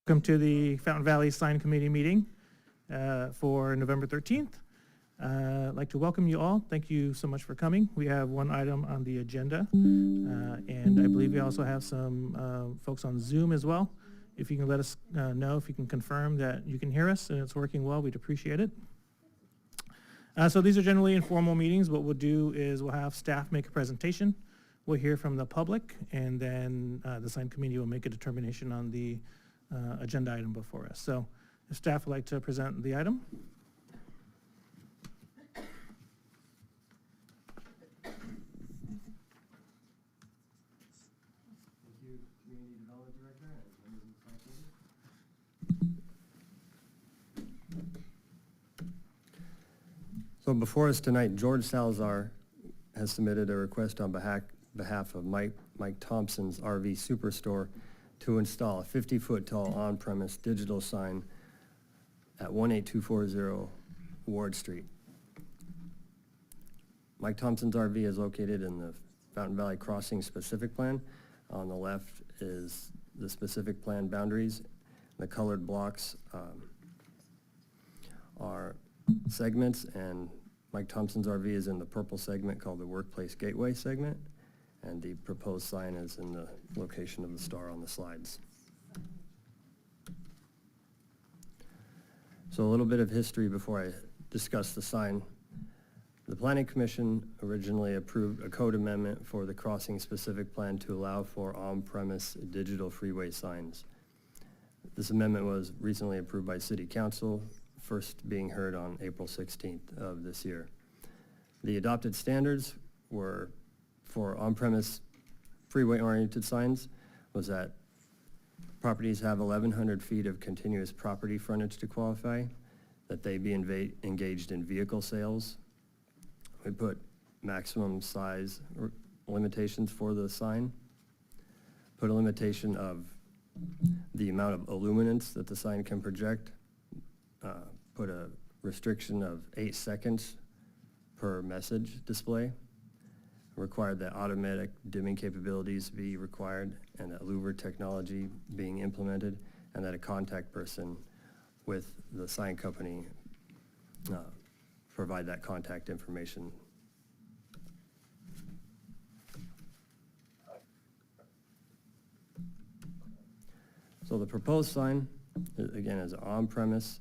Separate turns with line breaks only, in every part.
Welcome to the Fountain Valley Sign Committee meeting for November 13th. I'd like to welcome you all. Thank you so much for coming. We have one item on the agenda, and I believe we also have some folks on Zoom as well. If you can let us know, if you can confirm that you can hear us and it's working well, we'd appreciate it. So these are generally informal meetings. What we'll do is we'll have staff make a presentation. We'll hear from the public, and then the Sign Committee will make a determination on the agenda item before us. So if staff would like to present the item.
Thank you, Community Development Director and members of the Sign Committee. So before us tonight, George Salazar has submitted a request on behalf of Mike Thompson's RV Superstore to install a 50-foot tall on-premise digital sign at 18240 Ward Street. Mike Thompson's RV is located in the Fountain Valley Crossing specific plan. On the left is the specific plan boundaries. The colored blocks are segments, and Mike Thompson's RV is in the purple segment called the Workplace Gateway segment, and the proposed sign is in the location of the star on the slides. So a little bit of history before I discuss the sign. The Planning Commission originally approved a code amendment for the crossing specific plan to allow for on-premise digital freeway signs. This amendment was recently approved by City Council, first being heard on April 16th of this year. The adopted standards were for on-premise freeway-oriented signs was that properties have 1,100 feet of continuous property frontage to qualify, that they be engaged in vehicle sales. We put maximum size limitations for the sign, put a limitation of the amount of illuminance that the sign can project, put a restriction of 8 seconds per message display, required that automatic dimming capabilities be required, and that louver technology being implemented, and that a contact person with the sign company provide that contact information. So the proposed sign, again, is an on-premise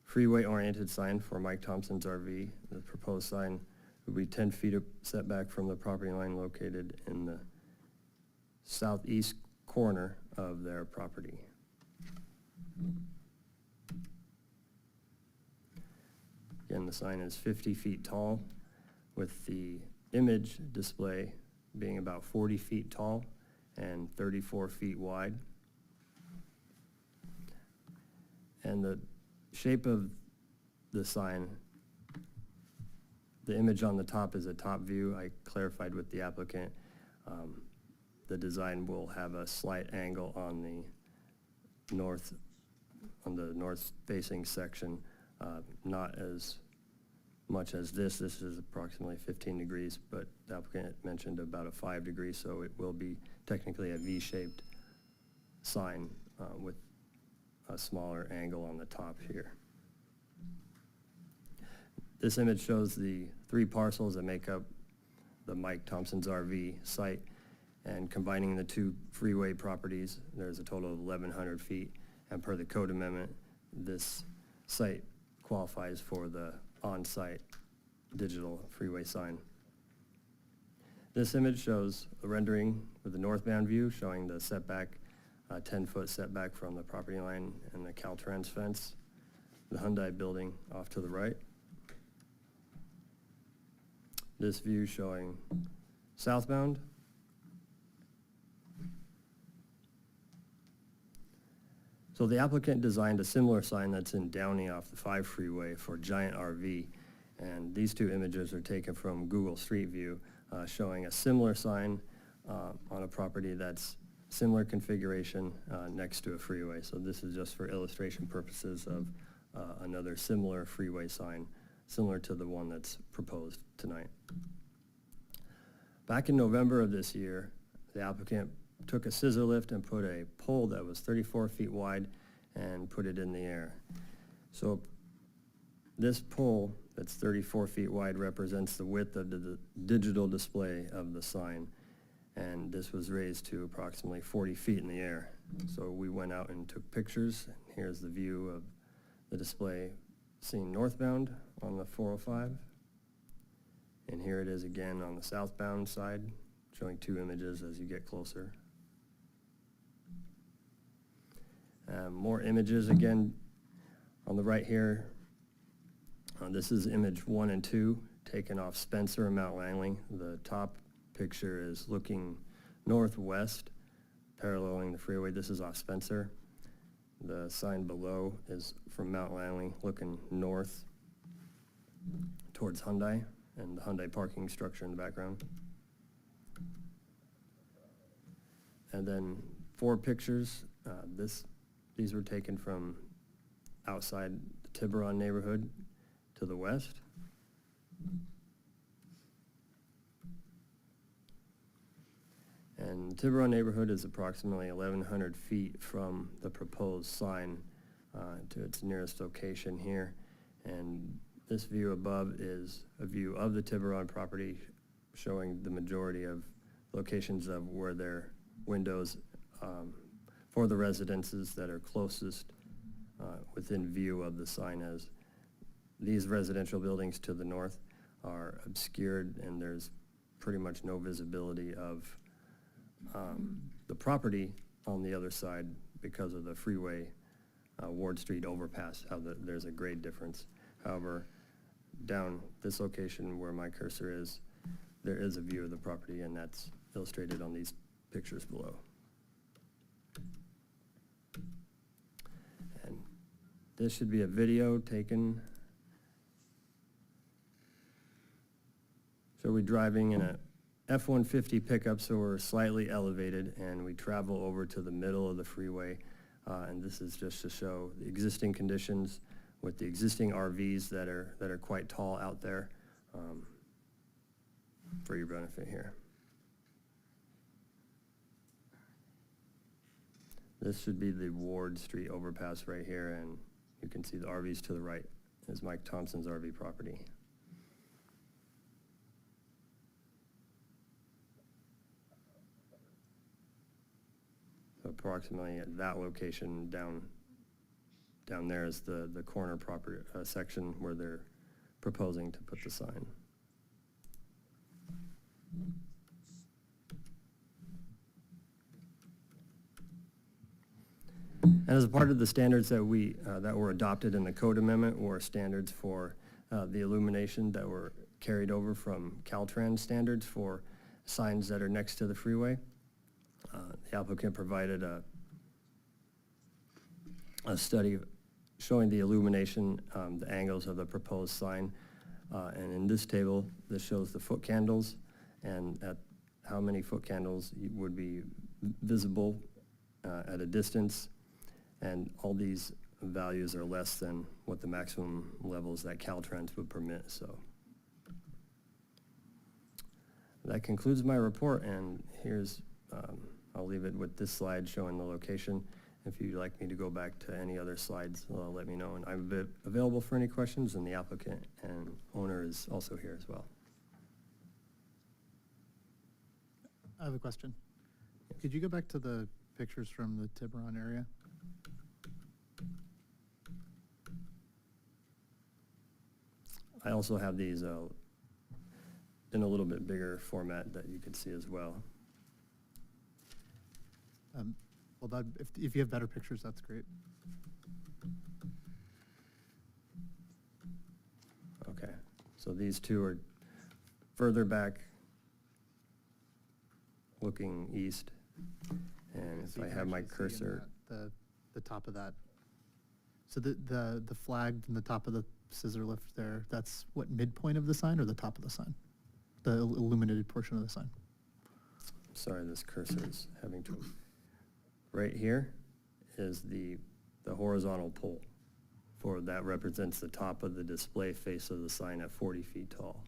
freeway-oriented sign for Mike Thompson's RV. The proposed sign would be 10 feet of setback from the property line located in the southeast corner of their property. Again, the sign is 50 feet tall, with the image display being about 40 feet tall and 34 feet wide. And the shape of the sign, the image on the top is a top view. I clarified with the applicant. The design will have a slight angle on the north facing section, not as much as this. This is approximately 15 degrees, but the applicant mentioned about a 5 degree, so it will be technically a V-shaped sign with a smaller angle on the top here. This image shows the 3 parcels that make up the Mike Thompson's RV site, and combining the 2 freeway properties, there's a total of 1,100 feet, and per the code amendment, this site qualifies for the on-site digital freeway sign. This image shows a rendering with the northbound view showing the setback, 10-foot setback from the property line and the Caltrans fence, the Hyundai building off to the right. This view showing southbound. So the applicant designed a similar sign that's in Downey off the 5 freeway for Giant RV, and these 2 images are taken from Google Street View, showing a similar sign on a property that's similar configuration next to a freeway. So this is just for illustration purposes of another similar freeway sign, similar to the one that's proposed tonight. Back in November of this year, the applicant took a scissor lift and put a pole that was 34 feet wide and put it in the air. So this pole that's 34 feet wide represents the width of the digital display of the sign, and this was raised to approximately 40 feet in the air. So we went out and took pictures. Here's the view of the display seen northbound on the 405, and here it is again on the southbound side, showing two images as you get closer. More images again on the right here. This is image 1 and 2 taken off Spencer and Mount Langley. The top picture is looking northwest, paralleling the freeway. This is off Spencer. The sign below is from Mount Langley, looking north towards Hyundai and the Hyundai parking structure in the background. And then 4 pictures. These were taken from outside the Tiburon neighborhood to the west. And Tiburon neighborhood is approximately 1,100 feet from the proposed sign to its nearest location here. And this view above is a view of the Tiburon property, showing the majority of locations of where their windows for the residences that are closest within view of the sign, as these residential buildings to the north are obscured and there's pretty much no visibility of the property on the other side because of the freeway Ward Street overpass, there's a grade difference. However, down this location where my cursor is, there is a view of the property, and that's illustrated on these pictures below. And this should be a video taken. So we're driving in a F-150 pickup, so we're slightly elevated, and we travel over to the middle of the freeway. And this is just to show the existing conditions with the existing RVs that are quite tall out there, for your benefit here. This should be the Ward Street overpass right here, and you can see the RVs to the right is Mike Thompson's RV property. So approximately at that location down there is the corner property section where they're proposing to put the sign. And as a part of the standards that were adopted in the code amendment were standards for the illumination that were carried over from Caltrans standards for signs that are next to the freeway. The applicant provided a study showing the illumination, the angles of the proposed sign. And in this table, this shows the foot candles and at how many foot candles would be visible at a distance. And all these values are less than what the maximum levels that Caltrans would permit. So that concludes my report, and here's I'll leave it with this slide showing the location. If you'd like me to go back to any other slides, let me know. And I'm available for any questions, and the applicant and owner is also here as well.
I have a question. Could you go back to the pictures from the Tiburon area?
I also have these in a little bit bigger format that you can see as well.
Well, if you have better pictures, that's great.
Okay, so these two are further back, looking east. And
So
if
you
I
can
have my
actually see in
cursor,
that, the top of that. So the flag from the top of the scissor lift there, that's what, midpoint of the sign or the top of the sign? The illuminated portion of the sign?
sorry, this cursor is having trouble. Right here is the horizontal pole that represents the top of the display face of the sign at 40 feet tall.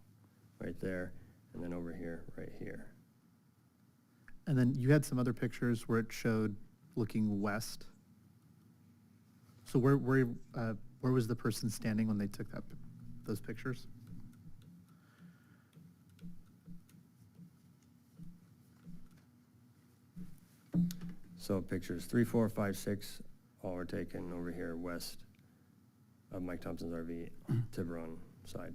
Right there, and then over here, right here.
And then you had some other pictures where it showed looking west. So where was the person standing when they took those pictures?
So pictures 3, 4, 5, 6, all were taken over here west of Mike Thompson's RV, Tiburon side.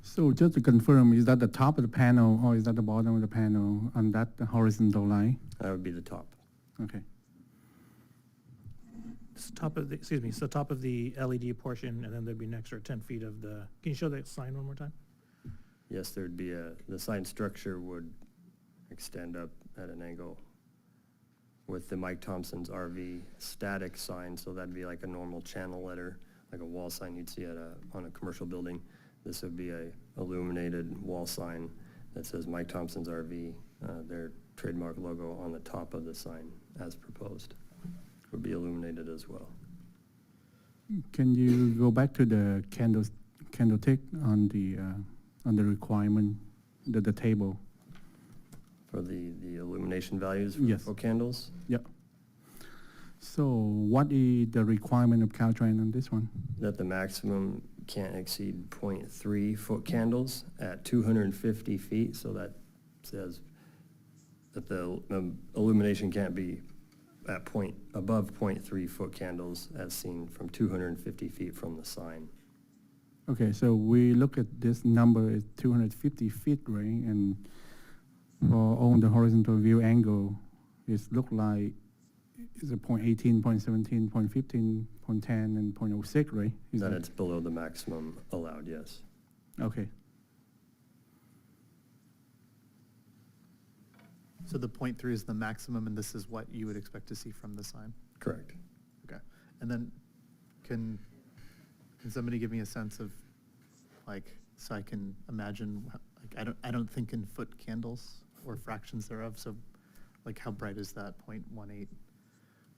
So just to confirm, is that the top of the panel or is that the bottom of the panel on that horizontal line?
That would be the top.
Okay.
It's top of the, excuse me, so top of the LED portion, and then there'd be an extra 10 feet of the, can you show that sign one more time?
Yes, there'd be the sign structure would extend up at an angle with the Mike Thompson's RV static sign, so that'd be like a normal channel letter, like a wall sign you'd see on a commercial building. This would be a illuminated wall sign that says Mike Thompson's RV, their trademark logo on the top of the sign as proposed. Would be illuminated as well.
Can you go back to the candlestick on the requirement, the table?
For the illumination values
Yes.
for candles?
Yeah. So what is the requirement of Caltrain on this one?
That the maximum can't exceed 0.3 foot candles at 250 feet, so that says that the illumination can't be at above 0.3 foot candles as seen from 250 feet from the sign.
Okay, so we look at this number is 250 feet, right? And for on the horizontal view angle, it look like it's a 0.18, 0.17, 0.15, 0.10, and 0.06, right? Is
Then
that
it's below the maximum allowed, yes.
okay?
So the 0.3 is the maximum, and this is what you would expect to see from the sign?
Correct.
Okay. And then can somebody give me a sense of, like, so I can imagine, like, I don't think in foot candles or fractions thereof, so like how bright is that 0.18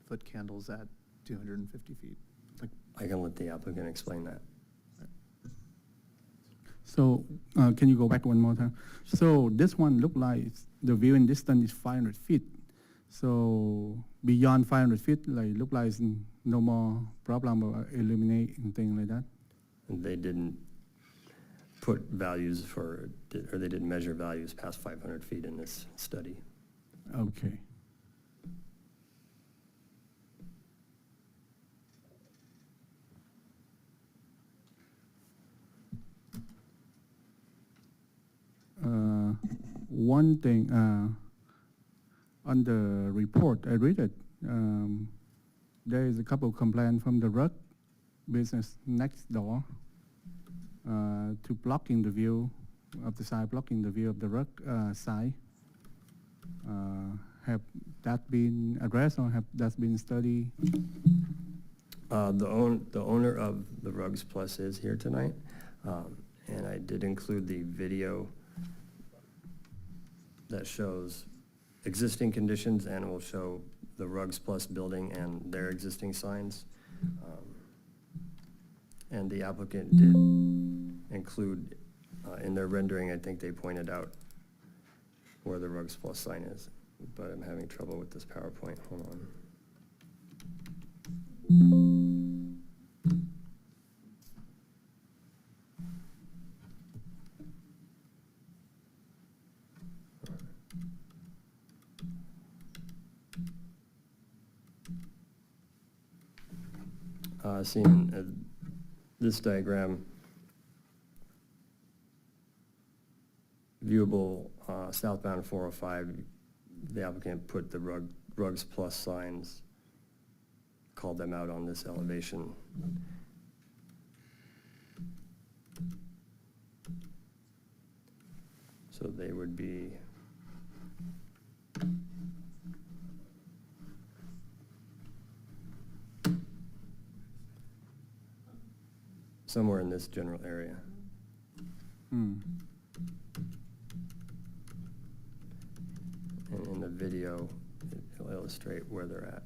foot candles at 250 feet? Like,
I can let the applicant explain that.
So can you go back one more time? So this one look like the viewing distance is 500 feet. So beyond 500 feet, like look like it's no more problem of illuminate and things like that.
And they didn't put values or they didn't measure values past 500 feet in this study.
Okay. One thing on the report, I read it. There is a couple complaints from the rug business next door to blocking the view of the side, blocking the view of the rug side. Have that been addressed or have that been studied?
The owner of the Rugs Plus is here tonight, and I did include the video that shows existing conditions and will show the Rugs Plus building and their existing signs. And the applicant did include in their rendering, I think they pointed out where the Rugs Plus sign is, but I'm having trouble with this PowerPoint. Hold on. Seeing this diagram, viewable southbound 405, the applicant put the Rugs Plus signs, called them out on this elevation. So they would be somewhere in this general area.
Hmm.
And in the video, it'll illustrate where they're at.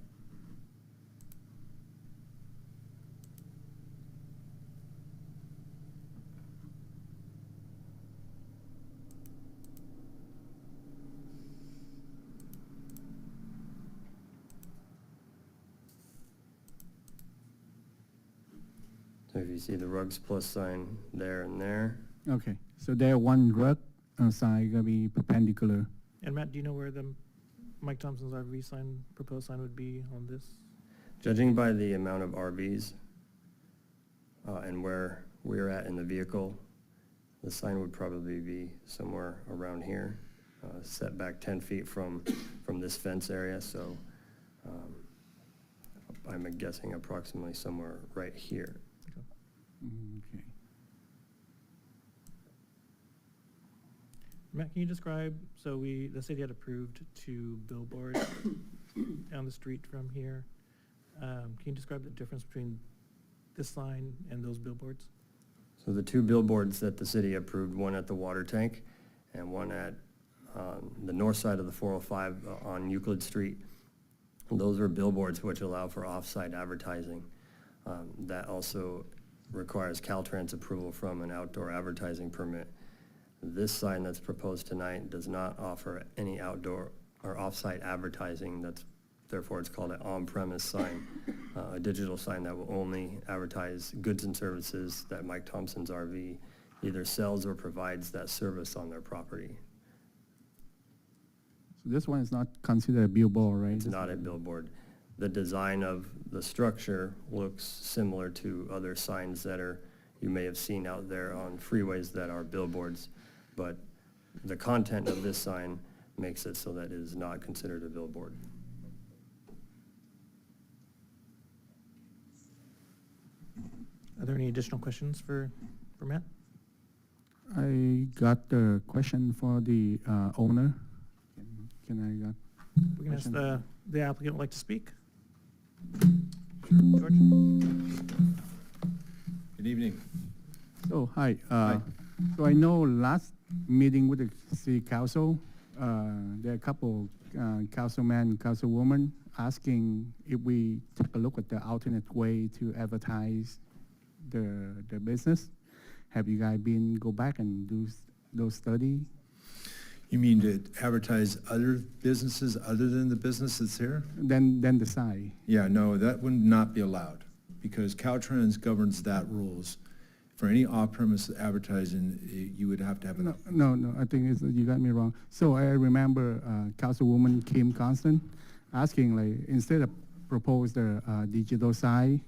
So if you see the rugs plus sign there and there,
Okay, so there one rug sign gonna be perpendicular.
And Matt, do you know where the Mike Thompson's RV sign, proposed sign would be on this?
judging by the amount of RVs and where we're at in the vehicle, the sign would probably be somewhere around here, set back 10 feet from this fence area, so I'm guessing approximately somewhere right here.
Okay.
Matt, can you describe, so the city had approved 2 billboards down the street from here. Can you describe the difference between this sign and those billboards?
So the 2 billboards that the city approved, one at the water tank and one at the north side of the 405 on Euclid Street, those are billboards which allow for off-site advertising. That also requires Caltrans approval from an outdoor advertising permit. This sign that's proposed tonight does not offer any outdoor or off-site advertising. Therefore, it's called an on-premise sign, a digital sign that will only advertise goods and services that Mike Thompson's RV either sells or provides that service on their property.
So this one is not considered a billboard, right?
It's not a billboard. The design of the structure looks similar to other signs that you may have seen out there on freeways that are billboards, but the content of this sign makes it so that it is not considered a billboard.
Are there any additional questions for Matt?
I got the question for the owner. Can I got?
We can ask
Question.
the applicant would like to speak. George?
Good evening.
So, hi.
Hi.
So I know last meeting with the city council, there are a couple councilman, councilwoman asking if we take a look at the alternate way to advertise the business. Have you guys go back and do those study?
You mean to advertise other businesses other than the business that's here?
Then the sign?
Yeah, no, that would not be allowed because Caltrans governs that rules. For any off-premise advertising, you would have to have an.
No, I think you got me wrong. So I remember Councilwoman Kim Constant asking, like, instead of propose the digital sign,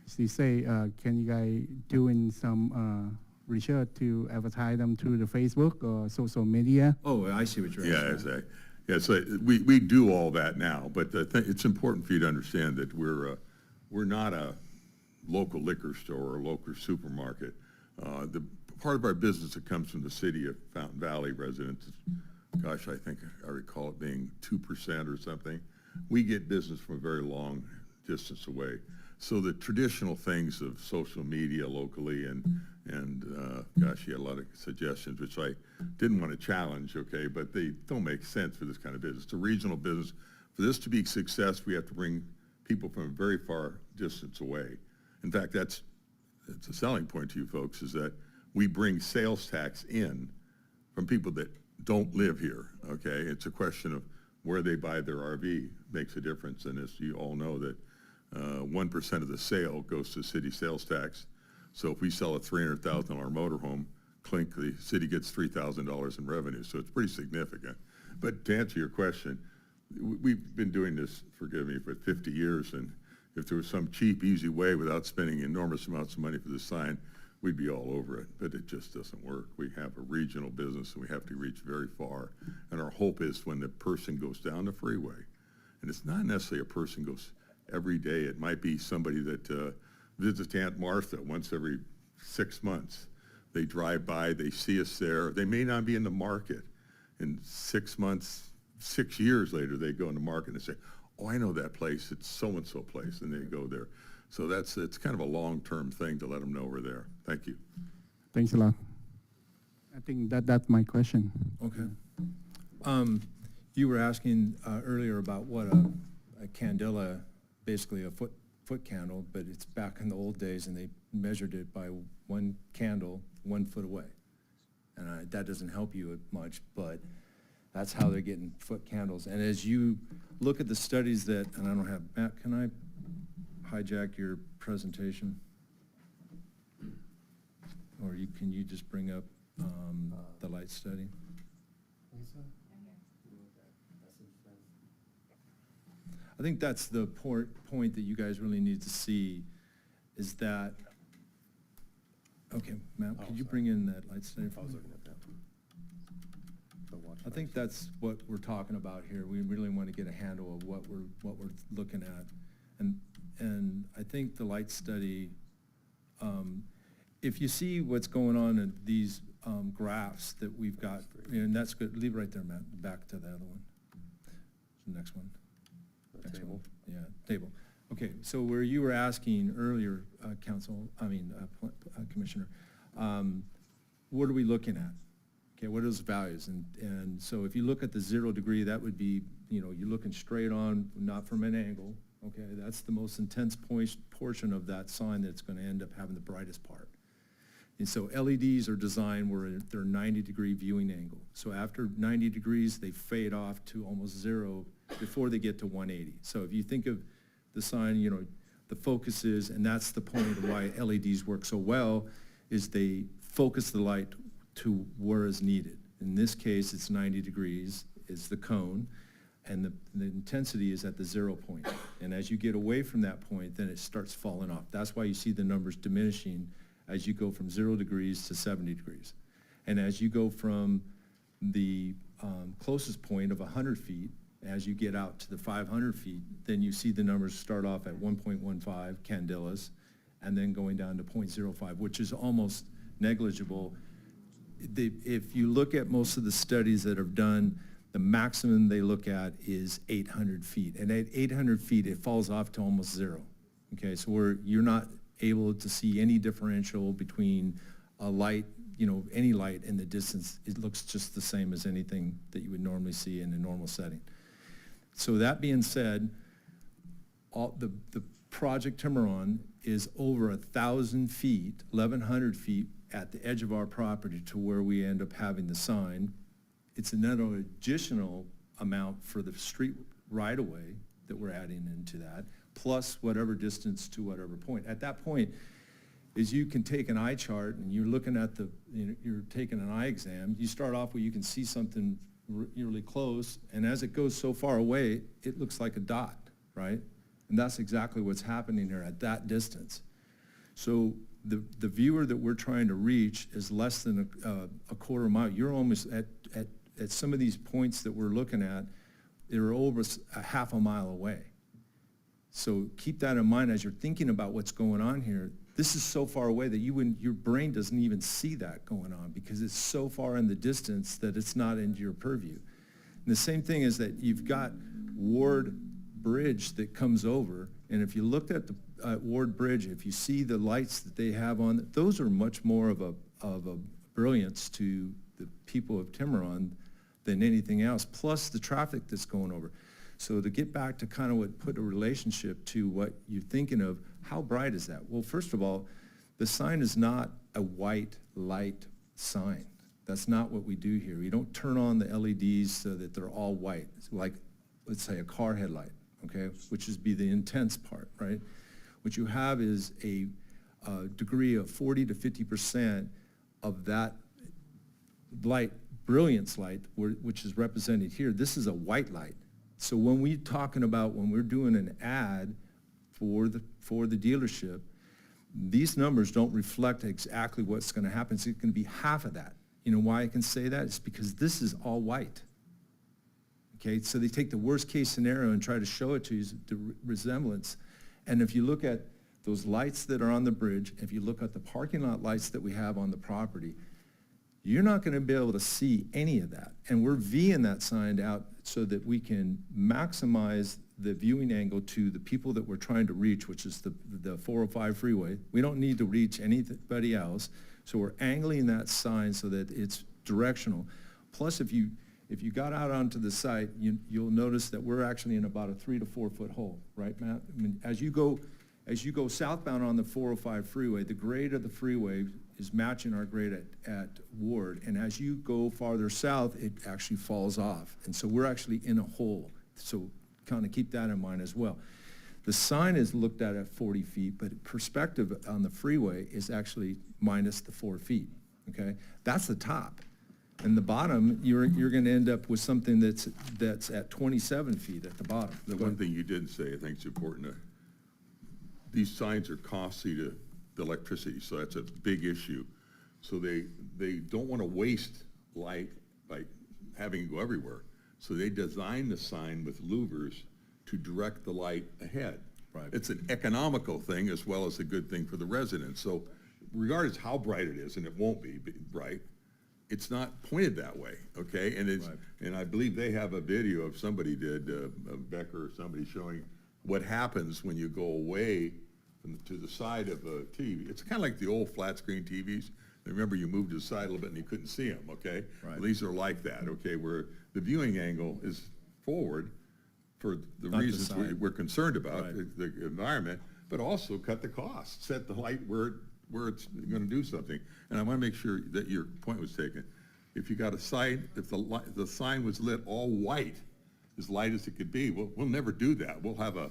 she say, can you guys doing some research to advertise them through the Facebook or social media?
Oh, I see what you're
Yeah,
asking.
exactly. Yeah, so we do all that now, but it's important for you to understand that we're not a local liquor store or local supermarket. The part of our business that comes from the city of Fountain Valley residents, gosh, I think I recall it being 2% or something. We get business from a very long distance away. So the traditional things of social media locally and gosh, you had a lot of suggestions, which I didn't want to challenge, okay, but they don't make sense for this kind of business. It's a regional business. For this to be a success, we have to bring people from a very far distance away. In fact, it's a selling point to you folks, is that we bring sales tax in from people that don't live here, okay? It's a question of where they buy their RV makes a difference, and as you all know that 1% of the sale goes to city sales tax. So if we sell a $300,000 motorhome, clink, the city gets $3,000 in revenue, so it's pretty significant. But to answer your question, we've been doing this, forgive me, for 50 years, and if there was some cheap, easy way without spending enormous amounts of money for the sign, we'd be all over it, but it just doesn't work. We have a regional business, and we have to reach very far, and our hope is when the person goes down the freeway, and it's not necessarily a person goes every day. It might be somebody that visits Aunt Martha once every 6 months. They drive by, they see us there. They may not be in the market. In 6 months, 6 years later, they go in the market and say, oh, I know that place. It's so-and-so place, and they go there. So it's kind of a long-term thing to let them know we're there. Thank you.
Thanks a lot. I think that's my question.
Okay. You were asking earlier about what a candela, basically a foot candle, but it's back in the old days, and they measured it by one candle 1 foot away. And that doesn't help you much, but that's how they're getting foot candles. And as you look at the studies that, and I don't have, Matt, can I hijack your presentation? or can you just bring up the light study? I think that's the point that you guys really need to see, is that, okay, Matt, could you bring in that light study for me? I think that's what we're talking about here. We really want to get a handle of what we're looking at. And I think the light study, if you see what's going on in these graphs that we've got, and that's good, leave it right there, Matt, back to the other one. The next one. Next one. Yeah, table. Okay, so where you were asking earlier, Commissioner, what are we looking at? Okay, what are those values? And so if you look at the 0 degree, that would be, you're looking straight on, not from an angle. Okay, that's the most intense portion of that sign that's going to end up having the brightest part. And so LEDs are designed where they're 90-degree viewing angle. So after 90 degrees, they fade off to almost 0 before they get to 180. So if you think of the sign, the focus is, and that's the point of why LEDs work so well, is they focus the light to where is needed. In this case, it's 90 degrees is the cone, and the intensity is at the 0 point. And as you get away from that point, then it starts falling off. That's why you see the numbers diminishing as you go from 0 degrees to 70 degrees. And as you go from the closest point of 100 feet, as you get out to the 500 feet, then you see the numbers start off at 1.15 candelas, and then going down to 0.05, which is almost negligible. If you look at most of the studies that are done, the maximum they look at is 800 feet. And at 800 feet, it falls off to almost 0. Okay, so you're not able to see any differential between a light, any light in the distance. It looks just the same as anything that you would normally see in a normal setting. So that being said, the Project Tiburon is over 1,000 feet, 1,100 feet at the edge of our property to where we end up having the sign. It's another additional amount for the street right-of-way that we're adding into that, plus whatever distance to whatever point. At that point, is you can take an eye chart and you're looking at you're taking an eye exam. You start off where you can see something really close, and as it goes so far away, it looks like a dot, right? And that's exactly what's happening here at that distance. So the viewer that we're trying to reach is less than a quarter mile. You're almost at some of these points that we're looking at, they're over a half a mile away. So keep that in mind as you're thinking about what's going on here. This is so far away that your brain doesn't even see that going on because it's so far in the distance that it's not into your purview. And the same thing is that you've got Ward Bridge that comes over, and if you looked at the Ward Bridge, if you see the lights that they have on, those are much more of a brilliance to the people of Tiburon than anything else, plus the traffic that's going over. So to get back to kind of what put a relationship to what you're thinking of, how bright is that? Well, first of all, the sign is not a white light sign. That's not what we do here. We don't turn on the LEDs so that they're all white. It's like, let's say, a car headlight, okay, which is be the intense part, right? What you have is a degree of 40 to 50% of that light, brilliance light, which is represented here. This is a white light. So when we're talking about, when we're doing an ad for the dealership, these numbers don't reflect exactly what's going to happen. It's going to be half of that. You know why I can say that? It's because this is all white. Okay, so they take the worst case scenario and try to show it to you, the resemblance. And if you look at those lights that are on the bridge, if you look at the parking lot lights that we have on the property, you're not going to be able to see any of that. And we're V'ing that sign out so that we can maximize the viewing angle to the people that we're trying to reach, which is the 405 freeway. We don't need to reach anybody else. So we're angling that sign so that it's directional. Plus, if you got out onto the site, you'll notice that we're actually in about a 3 to 4 foot hole, right, Matt? I mean, as you go southbound on the 405 freeway, the grade of the freeway is matching our grade at Ward, and as you go farther south, it actually falls off. And so we're actually in a hole. So kind of keep that in mind as well. The sign is looked at 40 feet, but perspective on the freeway is actually minus the 4 feet, okay? That's the top. And the bottom, you're gonna end up with something that's at 27 feet at the bottom.
The one thing you didn't say, I think it's important, these signs are costly to the electricity, so that's a big issue. So they don't want to waste light by having it go everywhere. So they design the sign with louvers to direct the light ahead.
Right.
It's an economical thing as well as a good thing for the residents. So regardless how bright it is, and it won't be bright, it's not pointed that way, okay? And it's,
Right.
and I believe they have a video of somebody did, Becker or somebody showing what happens when you go away to the side of a TV. It's kind of like the old flat screen TVs. Remember, you moved to the side a little bit and you couldn't see them, okay?
Right.
Well, these are like that, okay, where the viewing angle is forward for the
Not the
reasons
side.
we're concerned about,
Right.
the environment, but also cut the cost, set the light where it's going to do something. And I want to make sure that your point was taken. If you got a sign, if the sign was lit all white, as light as it could be, we'll never do that. We'll have a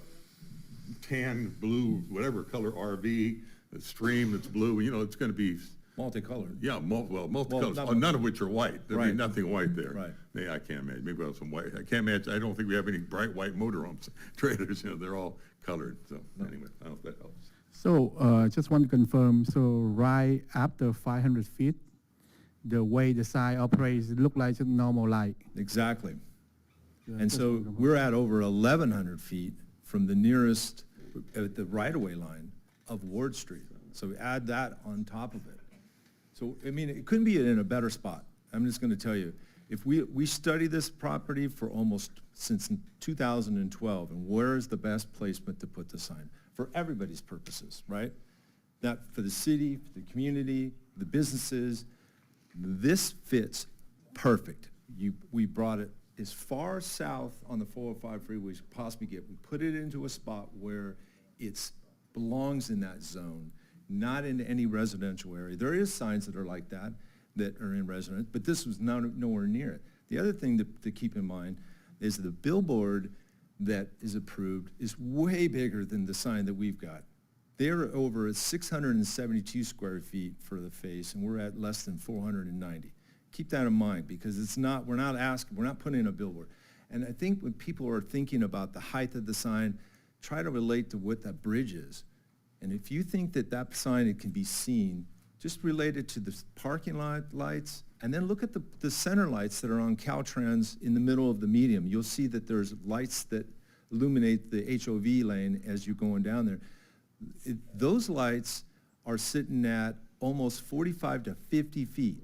tan, blue, whatever color RV, a stream that's blue, you know, it's going to be,
Multicolored.
yeah, multicolors,
not
none of which are white. There'd be
Right.
nothing white there.
Right.
Yeah, I can't imagine, maybe we'll have some white, I can't imagine, I don't think we have any bright white motorhomes, trailers, you know, they're all colored, so anyway, I don't know if that helps.
So just want to confirm, so right after 500 feet, the way the sign operates, it look like just normal light.
Exactly.
Yeah,
And
just
so
want to confirm.
we're at over 1,100 feet from the nearest, at the right-of-way line of Ward Street. So add that on top of it. So, I mean, it couldn't be in a better spot. I'm just going to tell you, if we studied this property for almost since 2012, and where is the best placement to put the sign? For everybody's purposes, right? Not for the city, for the community, the businesses. This fits perfect. We brought it as far south on the 405 freeway as we possibly get. We put it into a spot where it belongs in that zone, not in any residential area. There is signs that are like that are in residence, but this was nowhere near it. The other thing to keep in mind is the billboard that is approved is way bigger than the sign that we've got. They're over 672 square feet for the face, and we're at less than 490. Keep that in mind, because we're not putting in a billboard. And I think when people are thinking about the height of the sign, try to relate to what that bridge is. And if you think that sign, it can be seen, just relate it to the parking lot lights, and then look at the center lights that are on Caltrans in the middle of the medium. You'll see that there's lights that illuminate the HOV lane as you're going down there. Those lights are sitting at almost 45 to 50 feet.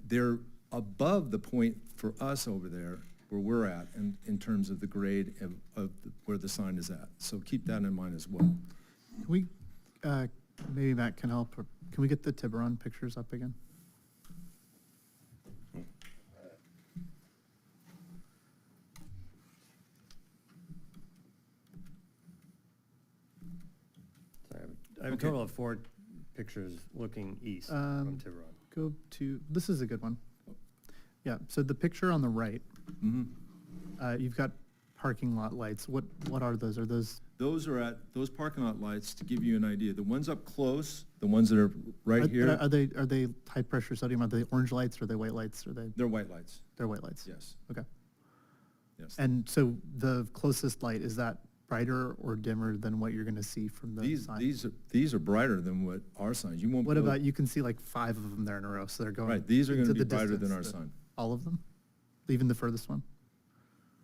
They're above the point for us over there where we're at in terms of the grade of where the sign is at. So keep that in mind as well.
Can we, maybe Matt can help, or can we get the Tiburon pictures up again?
Sorry, I have a
Okay.
total of 4 pictures looking east from Tiburon.
Go to, this is a good one. Yeah, so the picture on the right, you've got parking lot lights. What are those? Are those,
Those parking lot lights, to give you an idea, the ones up close, the ones that are right here,
are they high pressure sodium? Are they orange lights? Or are they white lights?
they're white lights,
They're white lights?
yes,
Okay.
yes.
And so the closest light, is that brighter or dimmer than what you're going to see from the sign?
These are brighter than what our signs, you won't.
What
be able-
about, you can see like 5 of them there in a row, so they're going.
Right, these are gonna
into
be
the
brighter than
distance,
our sign.
All of them? Even the furthest one?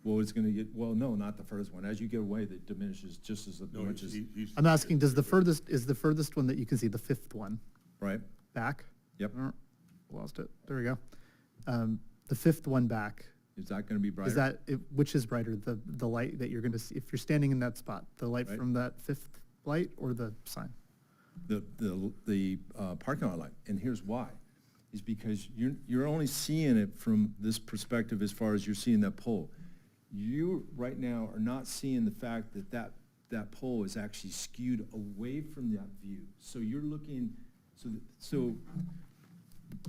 Well, it's gonna get, well, no, not the first one. As you get away, that diminishes just as
No,
much as,
he's-
I'm asking, is the furthest one that you can see, the 5th one,
right?
back?
Yep.
Lost it. There we go. The 5th one back,
Is that gonna be brighter?
is that, which is brighter, the light that you're going to see, if you're standing in that spot, the light
Right.
from that 5th light or the sign?
The parking lot light, and here's why, is because you're only seeing it from this perspective as far as you're seeing that pole. You, right now, are not seeing the fact that pole is actually skewed away from that view. So you're looking, so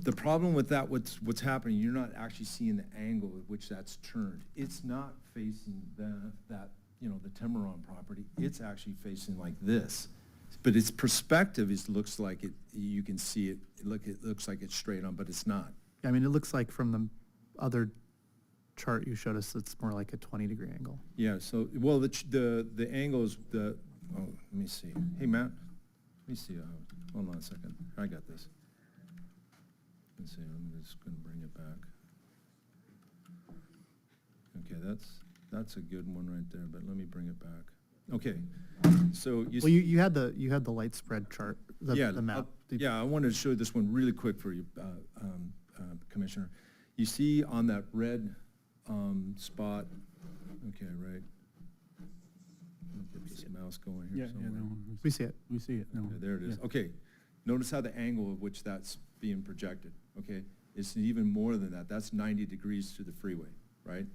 the problem with that, what's happening, you're not actually seeing the angle at which that's turned. It's not facing that the Tiburon property, it's actually facing like this. But its perspective looks like it, you can see it, it looks like it's straight on, but it's not.
I mean, it looks like from the other chart you showed us, it's more like a 20-degree angle.
Yeah, so, well, the angles, let me see. Hey, Matt, let me see, hold on a second. I got this. Let's see, I'm just gonna bring it back. Okay, that's a good one right there, but let me bring it back. Okay, so
Well, you had the light spread chart,
yeah,
the map.
Yeah, I wanted to show this one really quick for you, Commissioner. You see on that red spot, okay, right? Get this mouse going here somewhere.
We see it.
We see it now.
Okay, there it is.
Yeah.
Okay, notice how the angle of which that's being projected, okay? It's even more than that. That's 90 degrees to the freeway, right?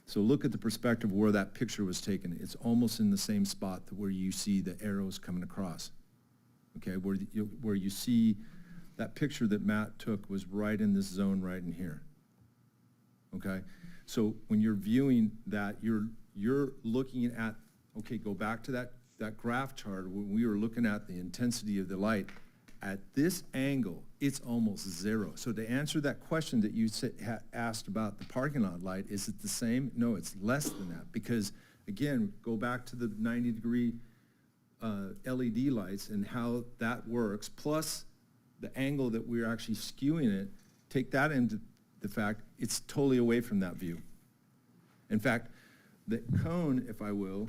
So look at the perspective where that picture was taken. It's almost in the same spot where you see the arrows coming across, okay? Where you see that picture that Matt took was right in this zone right in here, okay? So when you're viewing that, you're looking at, okay, go back to that graph chart when we were looking at the intensity of the light. At this angle, it's almost zero. So to answer that question that you asked about the parking lot light, is it the same? No, it's less than that, because again, go back to the 90-degree LED lights and how that works, plus the angle that we're actually skewing it, take that into the fact it's totally away from that view. In fact, the cone, if I will,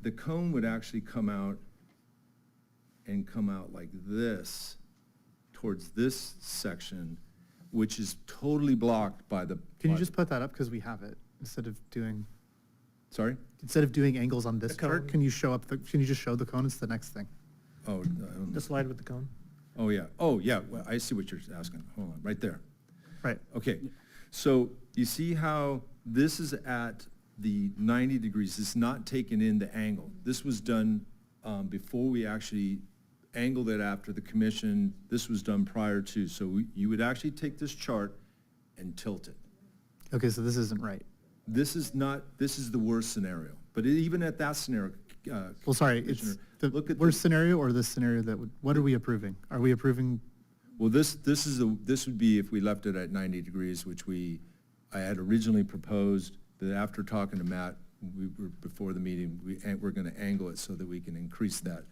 the cone would actually come out like this towards this section, which is totally blocked by the.
Can you just put that up, because we have it, instead of doing angles on this
The cone.
chart? Can you just show the cone? It's the next thing.
Oh, I don't
The
know.
slide with the cone.
Oh, yeah, well, I see what you're asking, hold on, right there.
Right.
Okay, so you see how this is at the 90 degrees, it's not taking in the angle. This was done before we actually angled it after the commission. This was done prior to, so you would actually take this chart and tilt it.
Okay, so this isn't right.
This is the worst scenario, but even at that scenario,
Well, sorry, it's
Commissioner,
the
look at
worst scenario, or this scenario what are we approving? Are we approving,
well, this would be if we left it at 90 degrees, which I had originally proposed, that after talking to Matt, before the meeting, we're gonna angle it so that we can increase that.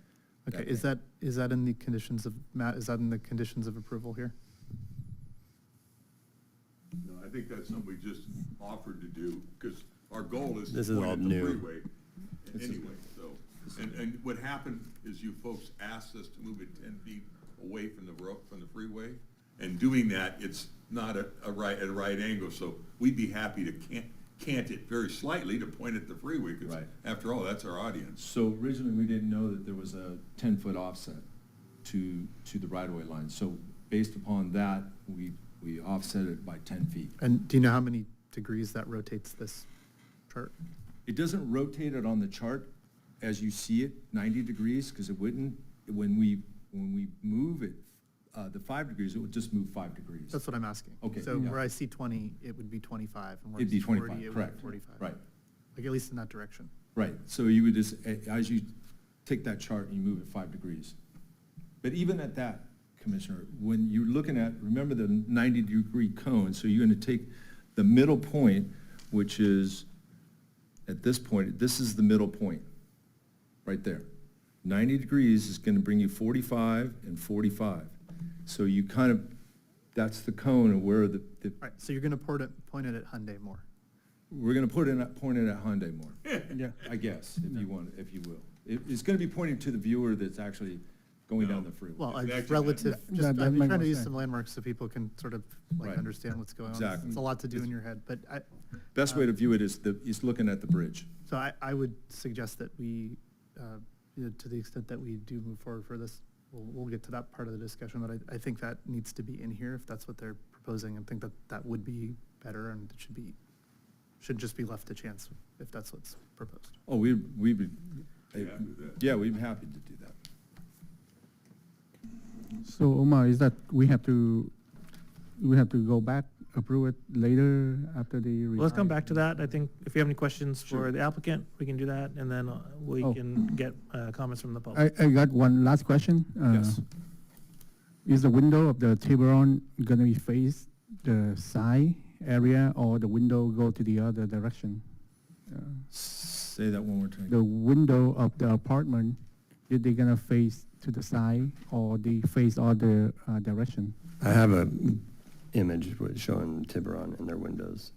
okay, is that in the conditions of, Matt, is that in the conditions of approval here?
No, I think that's something we just offered to do, because our goal is
This
to
is
point
all
at the
new.
freeway anyway, so. And what happened is you folks asked us to move it 10 feet away from the road, from the freeway. And doing that, it's not at a right angle, so we'd be happy to cant it very slightly to point at the freeway, because
Right.
after all, that's our audience.
So originally, we didn't know that there was a 10-foot offset to the right-of-way line. So based upon that, we offset it by 10 feet.
And do you know how many degrees that rotates this chart?
It doesn't rotate it on the chart as you see it, 90 degrees, because it wouldn't, when we move it, the 5 degrees, it would just move 5 degrees.
That's what I'm asking.
Okay,
So
yeah.
where I see 20, it would be 25, and where I
It'd be
see 40,
25,
it would
correct.
be 45.
Right,
Like, at least in that direction.
right. So you would just, as you take that chart and you move it 5 degrees. But even at that, Commissioner, when you're looking at, remember the 90-degree cone, so you're going to take the middle point, which is, at this point, this is the middle point, right there. 90 degrees is going to bring you 45 and 45. So you kind of, that's the cone of where the
Right, so you're going to point it at Hyundai more.
we're going to point it at Hyundai more,
Yeah.
I guess, if you want, if you will. It's going to be pointing to the viewer that's actually going down the freeway.
Well,
It's actually-
relative,
That-
just,
that
I'm
makes
trying to
more
use
sense.
some landmarks so people can sort of like
Right.
understand what's going on.
Exactly.
It's a lot to do in your head, but
Best way to view it is looking at the bridge.
so I would suggest that we, to the extent that we do move forward for this, we'll get to that part of the discussion, but I think that needs to be in here if that's what they're proposing, and think that that would be better, and it should just be left to chance if that's what's proposed.
Oh, we would,
Yeah, I do that.
yeah, we'd be happy to do that.
So Omar, is that we have to go back approve it later after the.
Well, let's come back to that. I think if you have any questions
Sure.
for the applicant, we can do that, and then we
Oh.
can get comments from the public.
I got one last question.
Yes.
Is the window of the Tiburon gonna be face the side area, or the window go to the other direction?
Say that one more time.
The window of the apartment, is they gonna face to the side, or they face other direction?
I have a image showing Tiburon and their windows.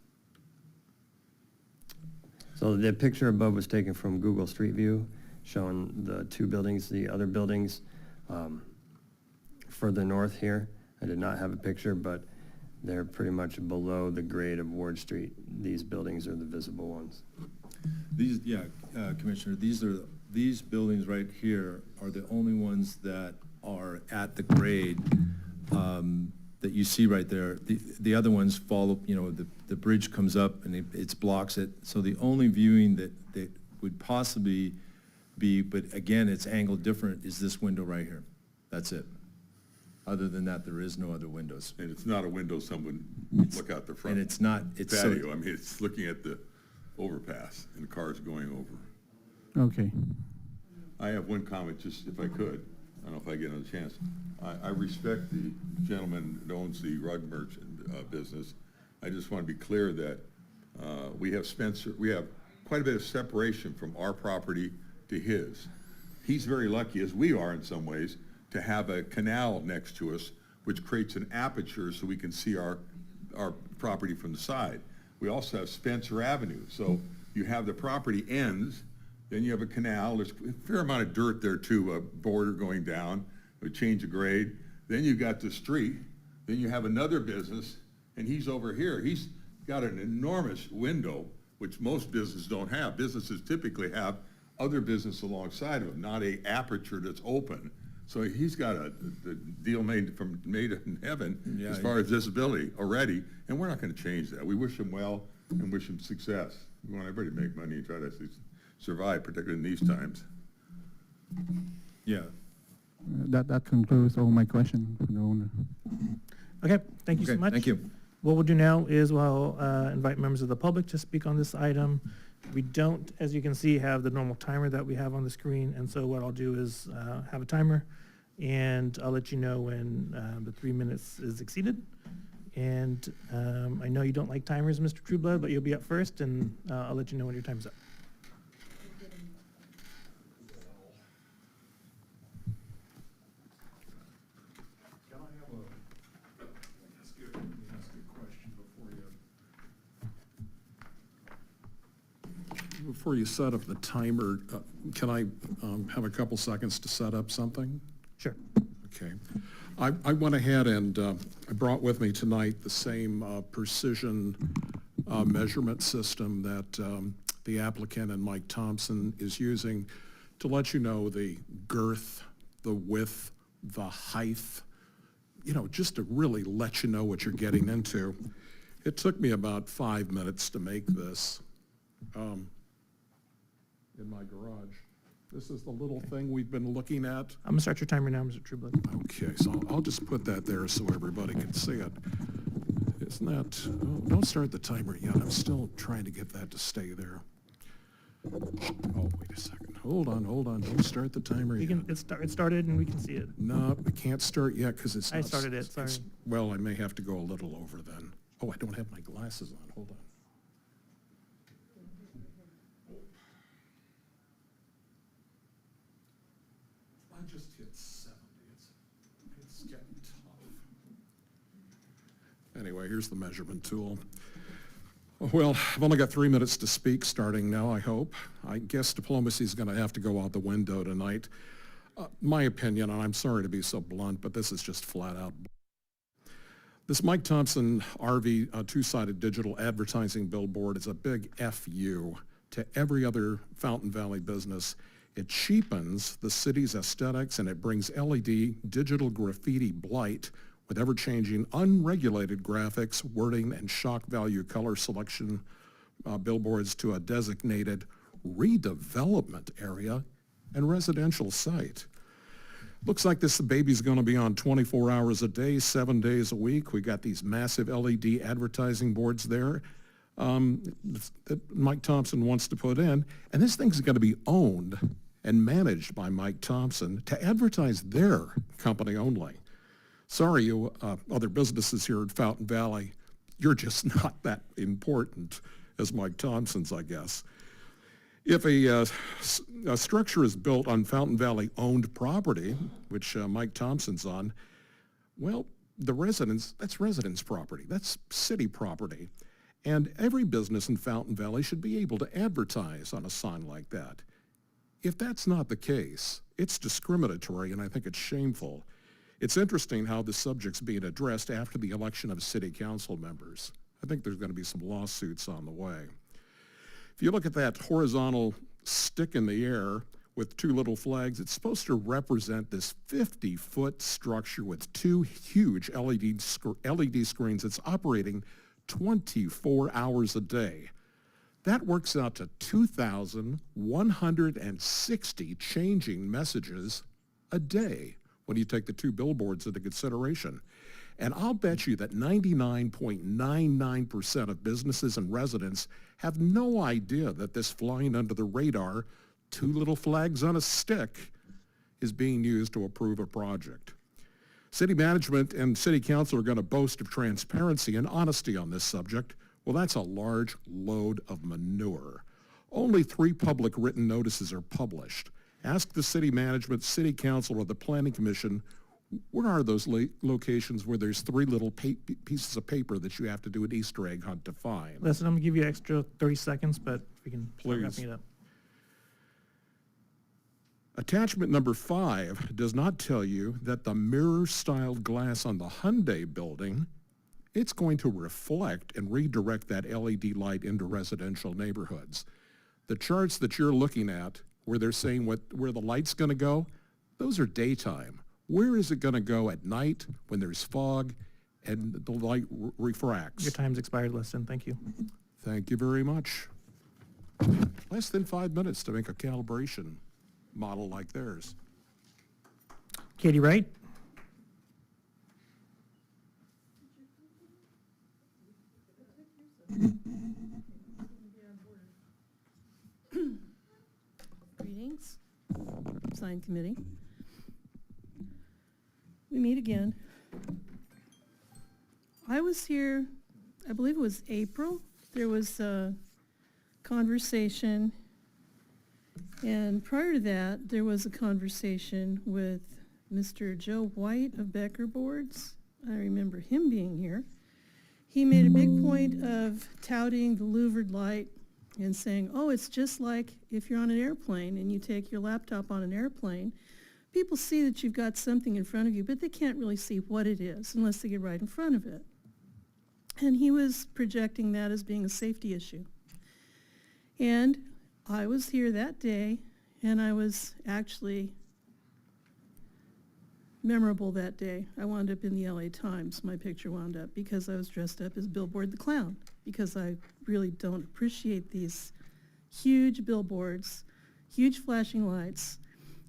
So the picture above was taken from Google Street View, showing the two buildings, the other buildings further north here. I did not have a picture, but they're pretty much below the grade of Ward Street. These buildings are the visible ones.
These, Commissioner, these buildings right here are the only ones that are at the grade that you see right there. The other ones follow, the bridge comes up and it blocks it. So the only viewing that would possibly be, but again, it's angled different, is this window right here. That's it. Other than that, there is no other windows.
And it's not a window someone look out the front.
And it's not, it's so.
Patio, I mean, it's looking at the overpass and cars going over.
Okay.
I have one comment, just if I could. I don't know if I get another chance. I respect the gentleman that owns the rug merchant business. I just want to be clear that we have quite a bit of separation from our property to his. He's very lucky, as we are in some ways, to have a canal next to us, which creates an aperture so we can see our property from the side. We also have Spencer Avenue. So you have the property ends, then you have a canal. There's a fair amount of dirt there too, a border going down, a change of grade. Then you've got the street. Then you have another business, and he's over here. He's got an enormous window, which most businesses don't have. Businesses typically have other business alongside of them, not a aperture that's open. So he's got the deal made in heaven
Yeah,
as far as visibility already, and we're not going to change that. We wish him well and wish him success. We want everybody to make money and try to survive, particularly in these times.
Yeah.
That concludes all my questions for the owner.
Okay, thank you so
Okay,
much.
thank you.
What we'll do now is we'll invite members of the public to speak on this item. We don't, as you can see, have the normal timer that we have on the screen, and so what I'll do is have a timer, and I'll let you know when the 3 minutes is exceeded. And I know you don't like timers, Mr. Trueblood, but you'll be up first, and I'll let you know when your time's up.
Can I have ask you a question before you set up the timer? Can I have a couple seconds to set up something?
Sure.
Okay. I went ahead and I brought with me tonight the same precision measurement system that the applicant and Mike Thompson is using to let you know the girth, the width, the height, just to really let you know what you're getting into. It took me about 5 minutes to make this in my garage. This is the little thing we've been looking at.
I'm gonna start your timer now, Mr. Trueblood.
Okay, so I'll just put that there so everybody can see it. Isn't that, oh, don't start the timer yet. I'm still trying to get that to stay there. Oh, wait a second. Hold on. Don't start the timer
You
yet.
can, it started and we can see it.
No, I can't start yet because it's
I
not.
started it, sorry.
Well, I may have to go a little over then. Oh, I don't have my glasses on. Hold on. I just hit 70. It's getting tough. Anyway, here's the measurement tool. Well, I've only got 3 minutes to speak starting now, I hope. I guess diplomacy is going to have to go out the window tonight. My opinion, and I'm sorry to be so blunt, but this is just flat out. This Mike Thompson RV two-sided digital advertising billboard is a big FU to every other Fountain Valley business. It cheapens the city's aesthetics and it brings LED digital graffiti blight with ever-changing, unregulated graphics, wording, and shock value color selection billboards to a designated redevelopment area and residential site. Looks like this baby's going to be on 24 hours a day, 7 days a week. We got these massive LED advertising boards there that Mike Thompson wants to put in. And this thing's going to be owned and managed by Mike Thompson to advertise their company only. Sorry, you other businesses here in Fountain Valley, you're just not that important as Mike Thompson's, I guess. If a structure is built on Fountain Valley-owned property, which Mike Thompson's on, well, that's residence property. That's city property. And every business in Fountain Valley should be able to advertise on a sign like that. If that's not the case, it's discriminatory, and I think it's shameful. It's interesting how the subject's being addressed after the election of city council members. I think there's going to be some lawsuits on the way. If you look at that horizontal stick in the air with two little flags, it's supposed to represent this 50-foot structure with two huge LED screens that's operating 24 hours a day. That works out to 2,160 changing messages a day when you take the two billboards into consideration. And I'll bet you that 99.99% of businesses and residents have no idea that this flying under the radar, two little flags on a stick, is being used to approve a project. City management and city council are going to boast of transparency and honesty on this subject. Well, that's a large load of manure. Only 3 public written notices are published. Ask the city management, city council, or the planning commission, where are those locations where there's 3 little pieces of paper that you have to do an Easter egg hunt to find?
Leston, I'm gonna give you an extra 30 seconds, but if we can start
Please.
wrapping it up.
Attachment number 5 does not tell you that the mirror-styled glass on the Hyundai building, it's going to reflect and redirect that LED light into residential neighborhoods. The charts that you're looking at, where they're saying where the light's going to go, those are daytime. Where is it going to go at night when there's fog and the light refracts?
Your time's expired, Leston. Thank you.
Thank you very much. Less than 5 minutes to make a calibration model like theirs.
Katy, Wright?
Greetings, Sign Committee. We meet again. I was here, I believe it was April. There was a conversation, and prior to that, there was a conversation with Mr. Joe White of Becker Boards. I remember him being here. He made a big point of touting the louvered light and saying, oh, it's just like if you're on an airplane and you take your laptop on an airplane. People see that you've got something in front of you, but they can't really see what it is unless they get right in front of it. And he was projecting that as being a safety issue. And I was here that day, and I was actually memorable that day. I wound up in the LA Times, my picture wound up, because I was dressed up as Billboard the Clown, because I really don't appreciate these huge billboards, huge flashing lights.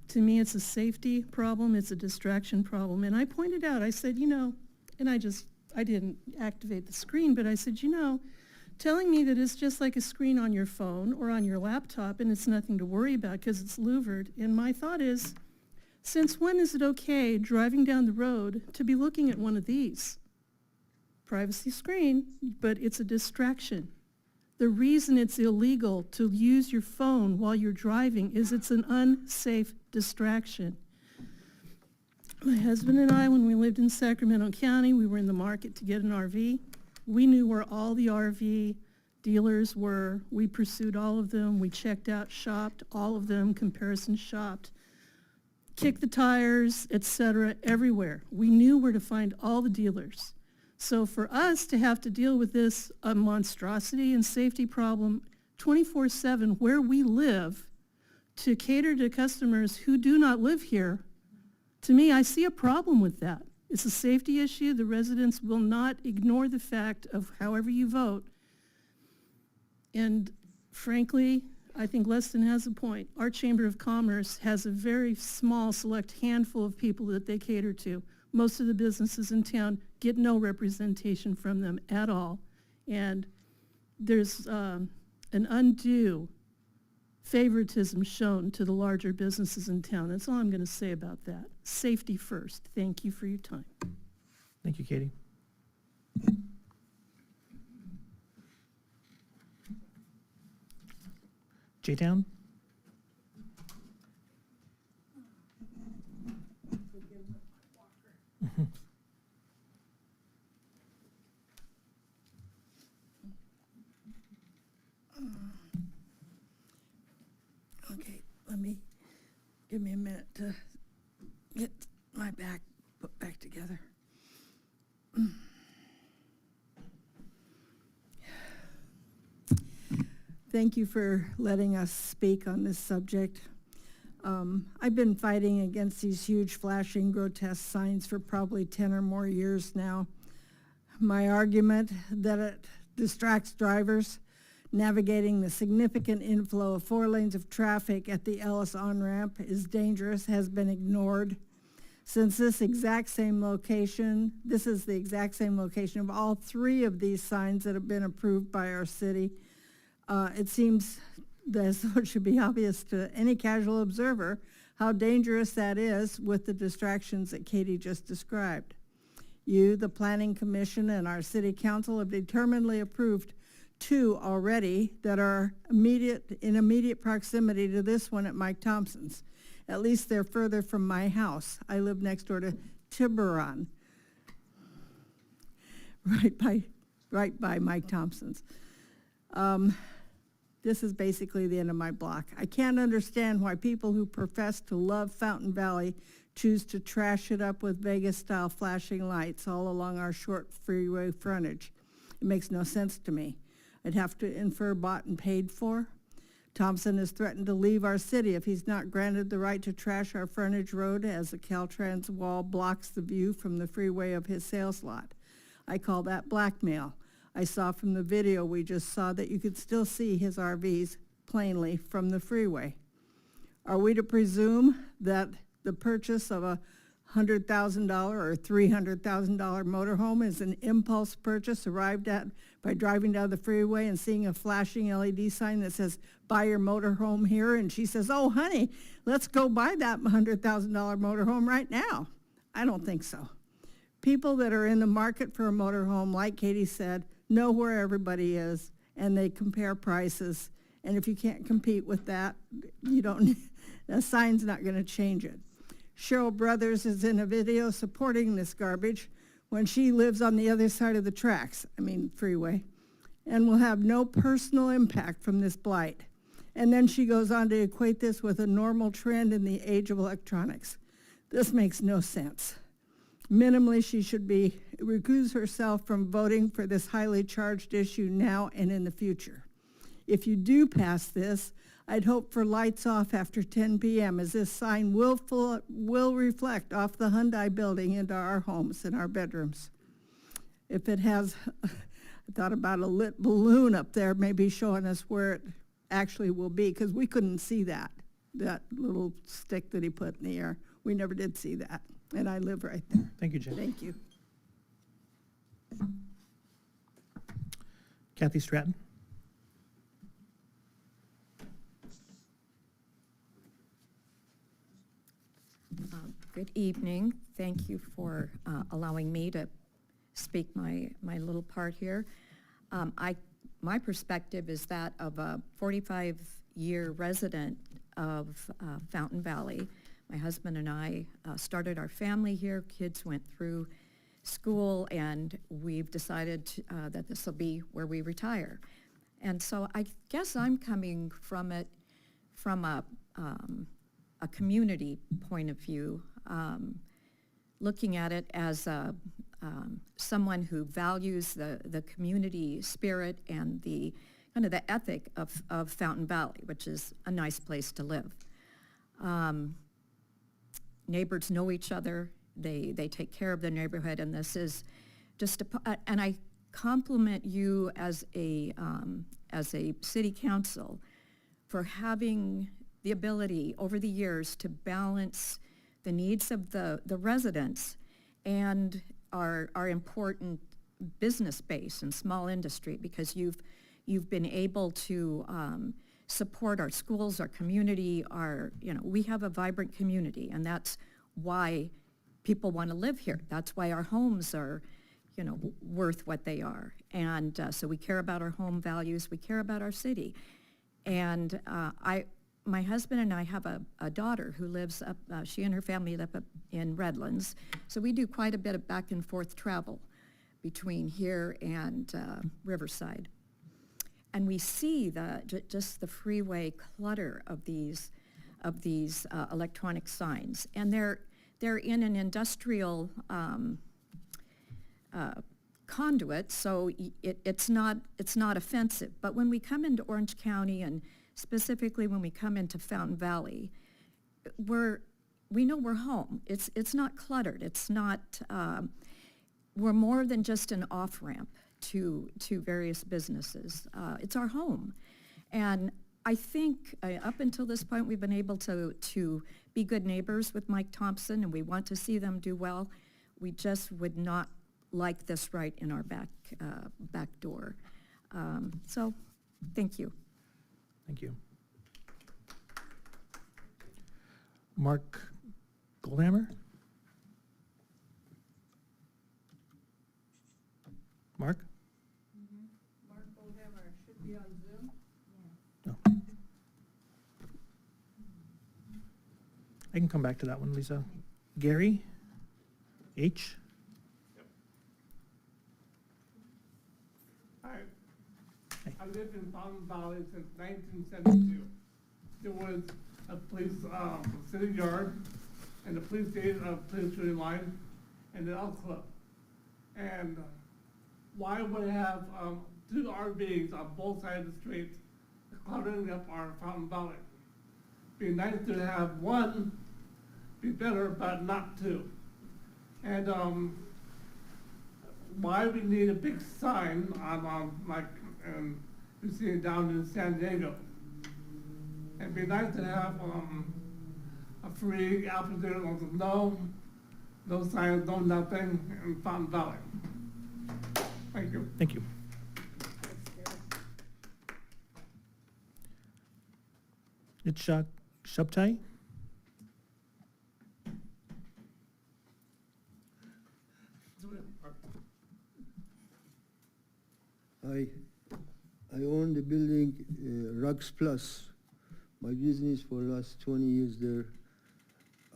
To me, it's a safety problem, it's a distraction problem. And I pointed out, I said, you know, and I didn't activate the screen, but I said, you know, telling me that it's just like a screen on your phone or on your laptop and it's nothing to worry about because it's louvered. And my thought is, since when is it okay driving down the road to be looking at one of these? Privacy screen, but it's a distraction. The reason it's illegal to use your phone while you're driving is it's an unsafe distraction. My husband and I, when we lived in Sacramento County, we were in the market to get an RV. We knew where all the RV dealers were. We pursued all of them. We checked out, shopped, all of them, comparison shopped, kicked the tires, etc., everywhere. We knew where to find all the dealers. So for us to have to deal with this monstrosity and safety problem 24/7 where we live to cater to customers who do not live here, to me, I see a problem with that. It's a safety issue. The residents will not ignore the fact of however you vote. And frankly, I think Leston has a point. Our Chamber of Commerce has a very small, select handful of people that they cater to. Most of the businesses in town get no representation from them at all. And there's an undue favoritism shown to the larger businesses in town. That's all I'm going to say about that. Safety first. Thank you for your time.
Thank you, Katie. J-Town?
Okay, give me a minute to get my back put back together. Thank you for letting us speak on this subject. I've been fighting against these huge flashing grotesque signs for probably 10 or more years now. My argument that it distracts drivers navigating the significant inflow of 4 lanes of traffic at the Ellis on-ramp is dangerous has been ignored. Since this is the exact same location of all 3 of these signs that have been approved by our city, it seems as though it should be obvious to any casual observer how dangerous that is with the distractions that Katy just described. You, the Planning Commission, and our City Council have determinedly approved 2 already that are in immediate proximity to this one at Mike Thompson's. At least they're further from my house. I live next door to Tiburon, right by Mike Thompson's. This is basically the end of my block. I can't understand why people who profess to love Fountain Valley choose to trash it up with Vegas-style flashing lights all along our short freeway frontage. It makes no sense to me. I'd have to infer bought and paid for. Thompson has threatened to leave our city if he's not granted the right to trash our frontage road as the Caltrans wall blocks the view from the freeway of his sales lot. I call that blackmail. I saw from the video we just saw that you could still see his RVs plainly from the freeway. Are we to presume that the purchase of a $100,000 or $300,000 motorhome is an impulse purchase arrived at by driving down the freeway and seeing a flashing LED sign that says, buy your motorhome here, and she says, oh, honey, let's go buy that $100,000 motorhome right now? I don't think so. People that are in the market for a motorhome, like Katy said, know where everybody is, and they compare prices. And if you can't compete with that, a sign's not going to change it. Cheryl Brothers is in a video supporting this garbage when she lives on the other side of the tracks, freeway, and will have no personal impact from this blight. And then she goes on to equate this with a normal trend in the age of electronics. This makes no sense. Minimally, she should recuse herself from voting for this highly charged issue now and in the future. If you do pass this, I'd hope for lights off after 10 p.m. as this sign will reflect off the Hyundai building into our homes and our bedrooms. If it has, I thought about a lit balloon up there maybe showing us where it actually will be, because we couldn't see that little stick that he put in the air. We never did see that, and I live right there.
Thank you, Jen.
Thank you.
Kathy Stratton?
Good evening. Thank you for allowing me to speak my little part here. My perspective is that of a 45-year resident of Fountain Valley. My husband and I started our family here. Kids went through school, and we've decided that this will be where we retire. And so I guess I'm coming from it from a community point of view, looking at it as someone who values the community spirit and the kind of the ethic of Fountain Valley, which is a nice place to live. Neighbors know each other. They take care of the neighborhood, and this is just and I compliment you as a city council for having the ability over the years to balance the needs of the residents and our important business base and small industry, because you've been able to support our schools, our community, we have a vibrant community, and that's why people want to live here. That's why our homes are, worth what they are. And so we care about our home values, we care about our city. And my husband and I have a daughter who lives up, she and her family live up in Redlands. So we do quite a bit of back and forth travel between here and Riverside. And we see just the freeway clutter of these electronic signs. And they're in an industrial conduit, so it's not offensive. But when we come into Orange County, and specifically when we come into Fountain Valley, we know we're home. It's not cluttered. It's not. We're more than just an off-ramp to various businesses. It's our home, and I think up until this point we've been able to be good neighbors with Mike Thompson, and we want to see them do well. We just would not like this right in our back door. So, thank you.
Thank you. Mark Goldhammer? Mark?
Mark Goldhammer should be on Zoom.
No. I can come back to that one, Lisa. Gary H.
Hi.
Hey.
I lived in Fountain Valley since 1972. There was a police city yard, and the police station, police shooting line, and the elk club. And why would I have two RVs on both sides of the street cluttering up our Fountain Valley? Be nice to have one, be better, but not two. And why we need a big sign on like you see it down in San Diego. It'd be nice to have a free Apple there, no signs, no nothing in Fountain Valley. Thank you.
Thank you. Itchak Shabtai?
I own the building Rux Plus. My business for the last 20 years there.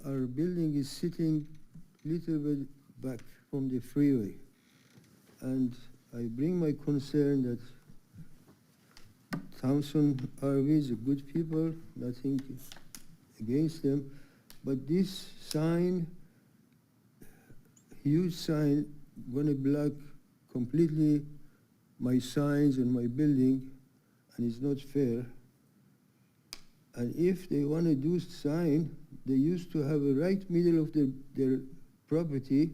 Our building is sitting little bit back from the freeway. And I bring my concern that Thompson RV is a good people, nothing against them. But this sign, huge sign, gonna block completely my signs and my building, and it's not fair. And if they want to do sign, they used to have a right middle of their property,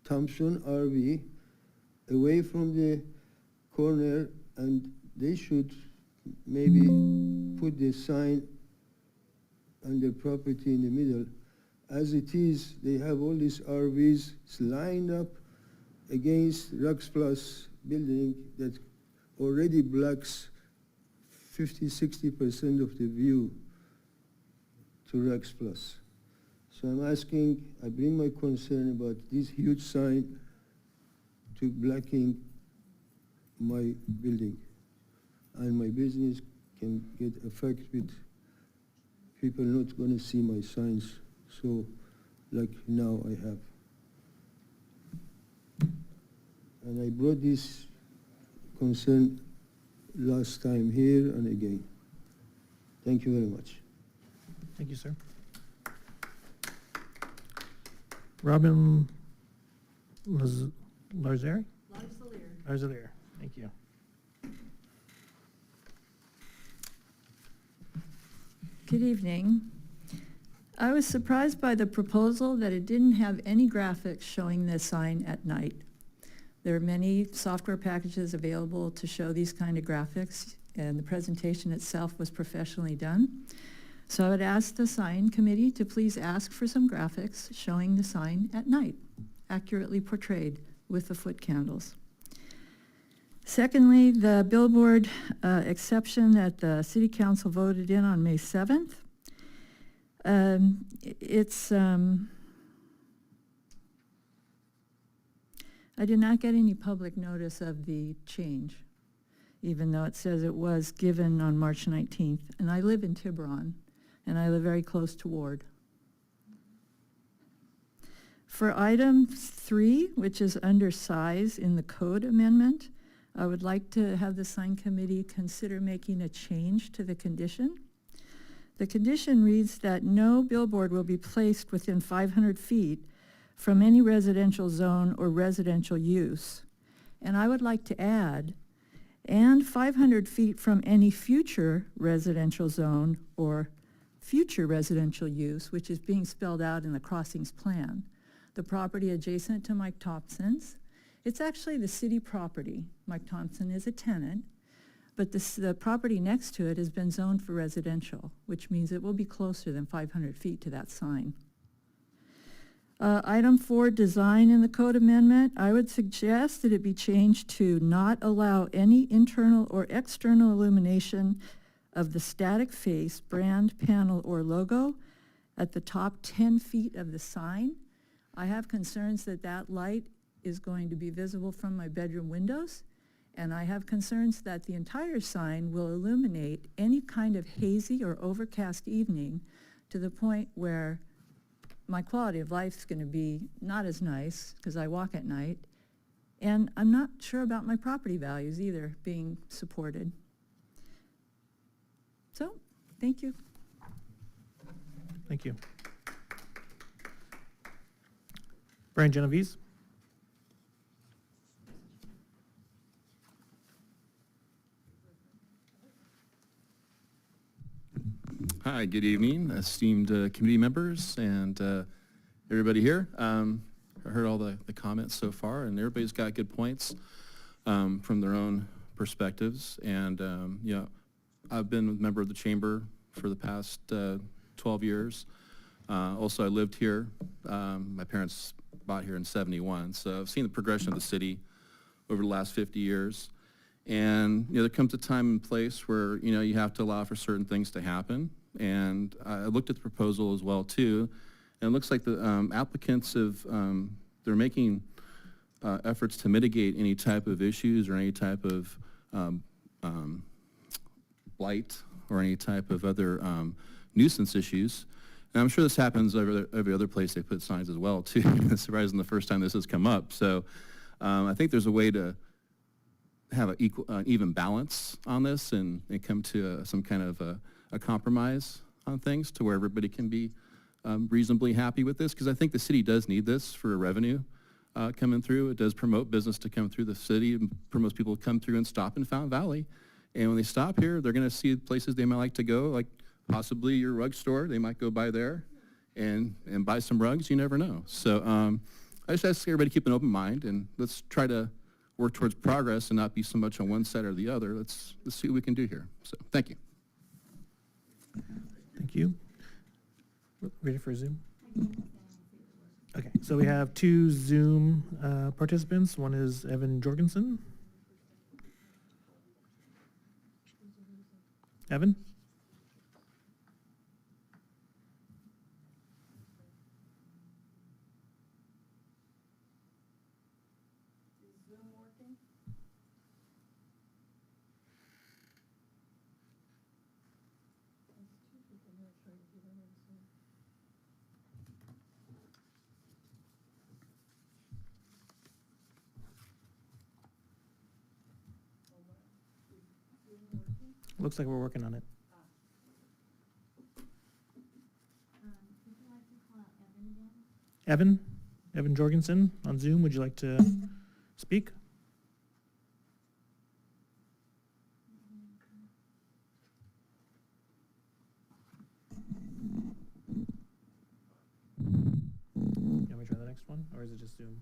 Thompson RV, away from the corner, and they should maybe put the sign on their property in the middle. As it is, they have all these RVs lined up against Rux Plus building that already blocks 50–60% of the view to Rux Plus. So I'm asking, I bring my concern about this huge sign to blocking my building, and my business can get affected with people not going to see my signs, so like now I have. And I brought this concern last time here and again. Thank you very much.
Thank you, sir. Robin Larzelere? Larzelere, thank you.
Good evening. I was surprised by the proposal that it didn't have any graphics showing the sign at night. There are many software packages available to show these kind of graphics. and the presentation itself was professionally done. So I would ask the sign committee to please ask for some graphics showing the sign at night, accurately portrayed with the foot candles. Secondly, the billboard exception that the city council voted in on May 7th. I did not get any public notice of the change, even though it says it was given on March 19th. And I live in Tiburon, and I live very close to Ward. For item 3, which is under size in the code amendment, I would like to have the sign committee consider making a change to the condition. The condition reads that no billboard will be placed within 500 feet from any residential zone or residential use. And I would like to add, and 500 feet from any future residential zone or future residential use, which is being spelled out in the crossings plan. The property adjacent to Mike Thompson's, it's actually the city property. Mike Thompson is a tenant, but the property next to it has been zoned for residential, which means it will be closer than 500 feet to that sign. Item 4, design in the code amendment, I would suggest that it be changed to not allow any internal or external illumination of the static face, brand, panel, or logo at the top 10 feet of the sign. I have concerns that that light is going to be visible from my bedroom windows, and I have concerns that the entire sign will illuminate any kind of hazy or overcast evening to the point where my quality of life is going to be not as nice because I walk at night, and I'm not sure about my property values either being supported. So, thank you.
Thank you. Brian Genovese.
Hi, good evening, esteemed committee members and everybody here. I heard all the comments so far, and everybody's got good points from their own perspectives. And you know, I've been a member of the chamber for the past 12 years. Also, I lived here. My parents bought here in '71, so I've seen the progression of the city over the last 50 years. And you know, there comes a time and place where you know you have to allow for certain things to happen. And I looked at the proposal as well too, and it looks like the applicants have they're making efforts to mitigate any type of issues or any type of blight or any type of other nuisance issues. And I'm sure this happens every other place they put signs as well too. It's surprising the first time this has come up. So I think there's a way to have an even balance on this and come to some kind of a compromise on things to where everybody can be reasonably happy with this, because I think the city does need this for revenue coming through. It does promote business to come through the city and promotes people to come through and stop in Fountain Valley. And when they stop here, they're going to see places they might like to go, like possibly your rug store. They might go by there and buy some rugs. You never know. So I just ask everybody to keep an open mind, and let's try to work towards progress and not be so much on one side or the other. Let's see what we can do here. So thank you.
Thank you. Ready for Zoom? Okay, so we have 2 Zoom participants. One is Evan Jorgensen. Evan? Looks like we're working on it. Evan Jorgensen on Zoom, would you like to speak? You want me to try the next one, or is it just Zoom?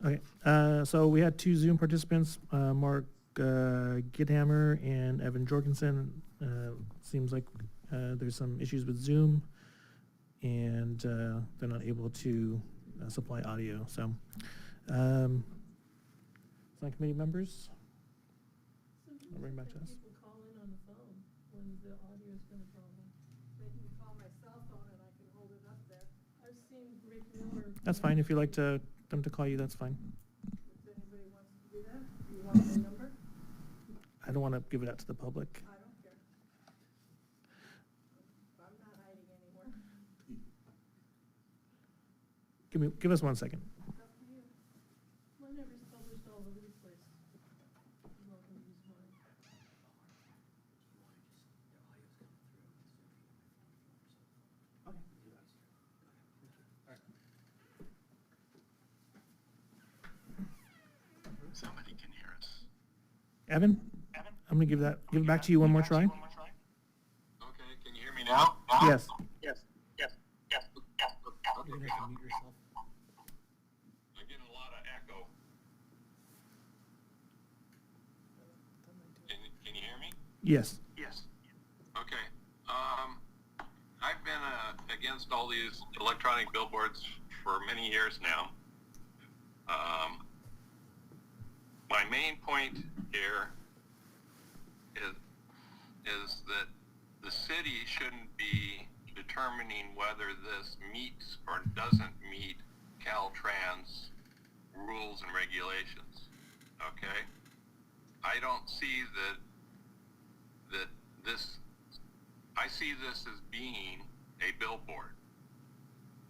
Okay, so we had 2 Zoom participants, Mark Goldhammer and Evan Jorgensen. Seems like there's some issues with Zoom, and they're not able to supply audio. So, Sign Committee members, I'll bring back to us.
People call in on the phone when the audio's been a problem.
They can call my cell phone and I can hold it up there.
I've seen Rick Miller.
That's fine. If you'd like them to call you, that's fine.
If anybody wants to do that, do you want my number?
I don't want to give it out to the public.
I don't care. I'm not hiding anymore.
Give us 1 second.
Up to you. My number's published all over the place. You're welcome to use mine.
Somebody can hear us.
Evan, I'm going to give it back to you one more try.
Okay, can you hear me now?
Yes.
Yes. Okay. I'm getting a lot of echo. Can you hear me?
Yes.
Yes. Okay. I've been against all these electronic billboards for many years now. My main point here is that the city shouldn't be determining whether this meets or doesn't meet Caltrans rules and regulations. Okay? I don't see that I see this as being a billboard.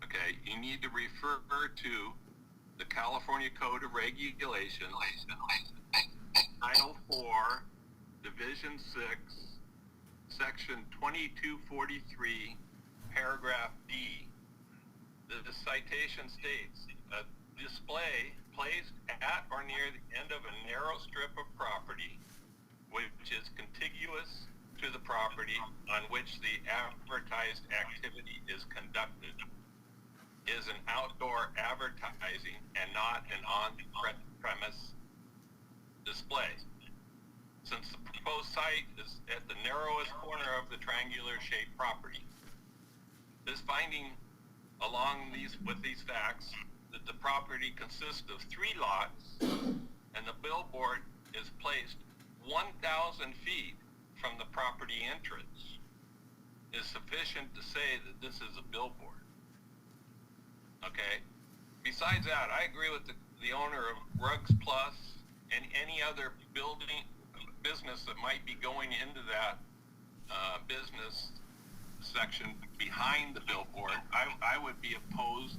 Okay? You need to refer to the California Code of Regulations, Title 4, Division 6, Section 2243, Paragraph D. The citation states, a display placed at or near the end of a narrow strip of property, which is contiguous to the property on which the advertised activity is conducted, is an outdoor advertising and not an on-premise display. Since the proposed site is at the narrowest corner of the triangular-shaped property, this finding with these facts that the property consists of 3 lots and the billboard is placed 1,000 feet from the property entrance is sufficient to say that this is a billboard. Okay? Besides that, I agree with the owner of Rugs Plus and any other business that might be going into that business section behind the billboard. I would be opposed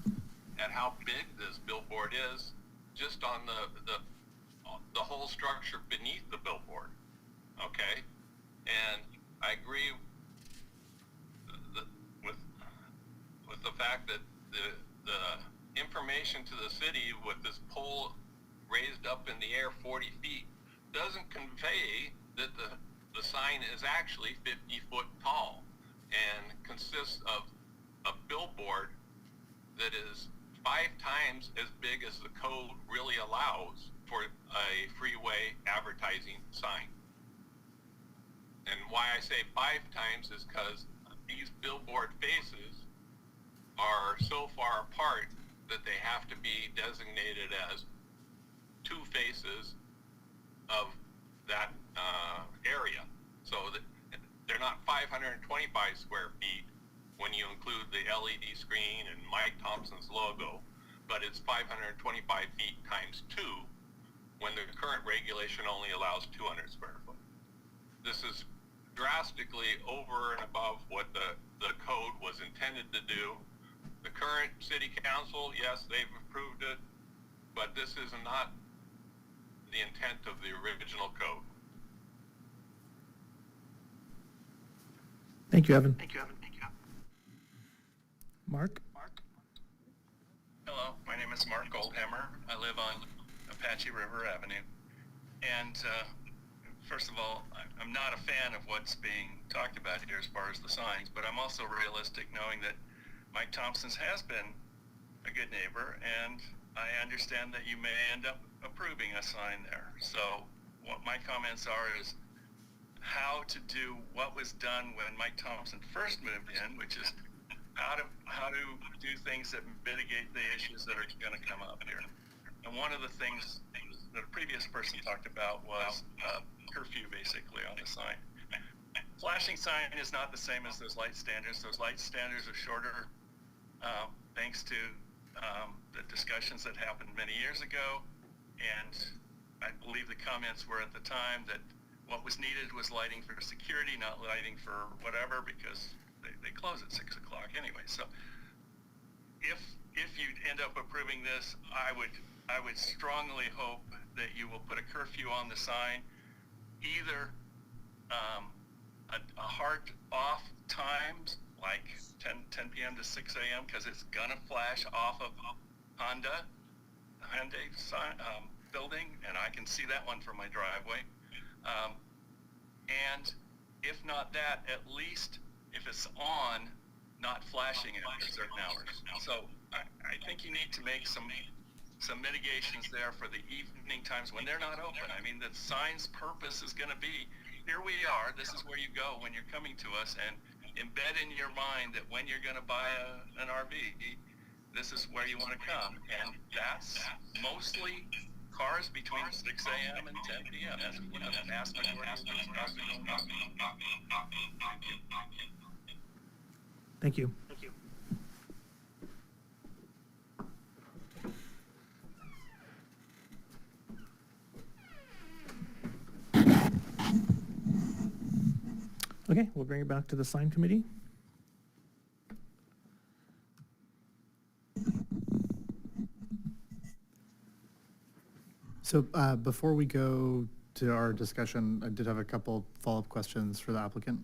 at how big this billboard is just on the whole structure beneath the billboard. Okay? And I agree with the fact that the information to the city with this pole raised up in the air 40 feet doesn't convey that the sign is actually 50 foot tall and consists of a billboard that is 5 times as big as the code really allows for a freeway advertising sign. And why I say 5 times is because these billboard faces are so far apart that they have to be designated as 2 faces of that area. So that they're not 525 square feet when you include the LED screen and Mike Thompson's logo, but it's 525 feet times 2 when the current regulation only allows 200 square foot. This is drastically over and above what the code was intended to do. The current city council, yes, they've approved it, but this is not the intent of the original code.
Thank you, Evan.
Thank you.
Mark?
Hello, my name is Mark Goldhammer. I live on Apache River Avenue. And first of all, I'm not a fan of what's being talked about here as far as the signs, but I'm also realistic knowing that Mike Thompson's has been a good neighbor, and
I understand that you may end up approving a sign there. So what my comments are is how to do what was done when Mike Thompson first moved in, which is how to do things that mitigate the issues that are going to come up here. And one of the things that a previous person talked about was curfew, basically, on the sign. Flashing sign is not the same as those light standards. Those light standards are shorter, thanks to the discussions that happened many years ago. And I believe the comments were at the time that what was needed was lighting for security, not lighting for whatever, because they close at 6 o'clock anyway. So if you end up approving this, I would strongly hope that you will put a curfew on the sign, either a hard off times, like 10 p.m. to 6 a.m., because it's gonna flash off of Hyundai sign, building, and I can see that one from my driveway. And if not that, at least if it's on, not flashing after certain hours. So I think you need to make some mitigations there for the evening times when they're not open. I mean, the sign's purpose is going to be, here we are, this is where you go when you're coming to us, and embed in your mind that when you're going to buy an RV, this is where you want to come. And that's mostly cars between 6 a.m. and 10 p.m. That's when the vast majority of those cars are going up.
Thank you.
Thank you.
Okay, we'll bring it back to the sign committee.
So before we go to our discussion, I did have a couple follow-up questions for the applicant,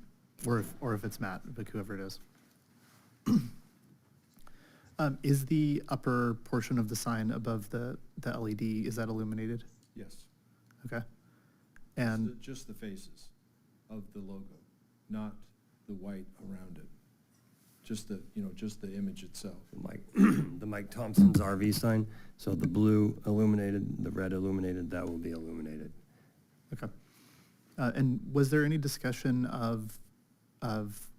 or if it's Matt, but whoever it is. Is the upper portion of the sign above the LED, is that illuminated?
Yes.
Okay. And
Just the faces of the logo, not the white around it. Just the image itself.
The Mike Thompson's RV sign, so the blue illuminated, the red illuminated, that will be illuminated.
Okay. And was there any discussion of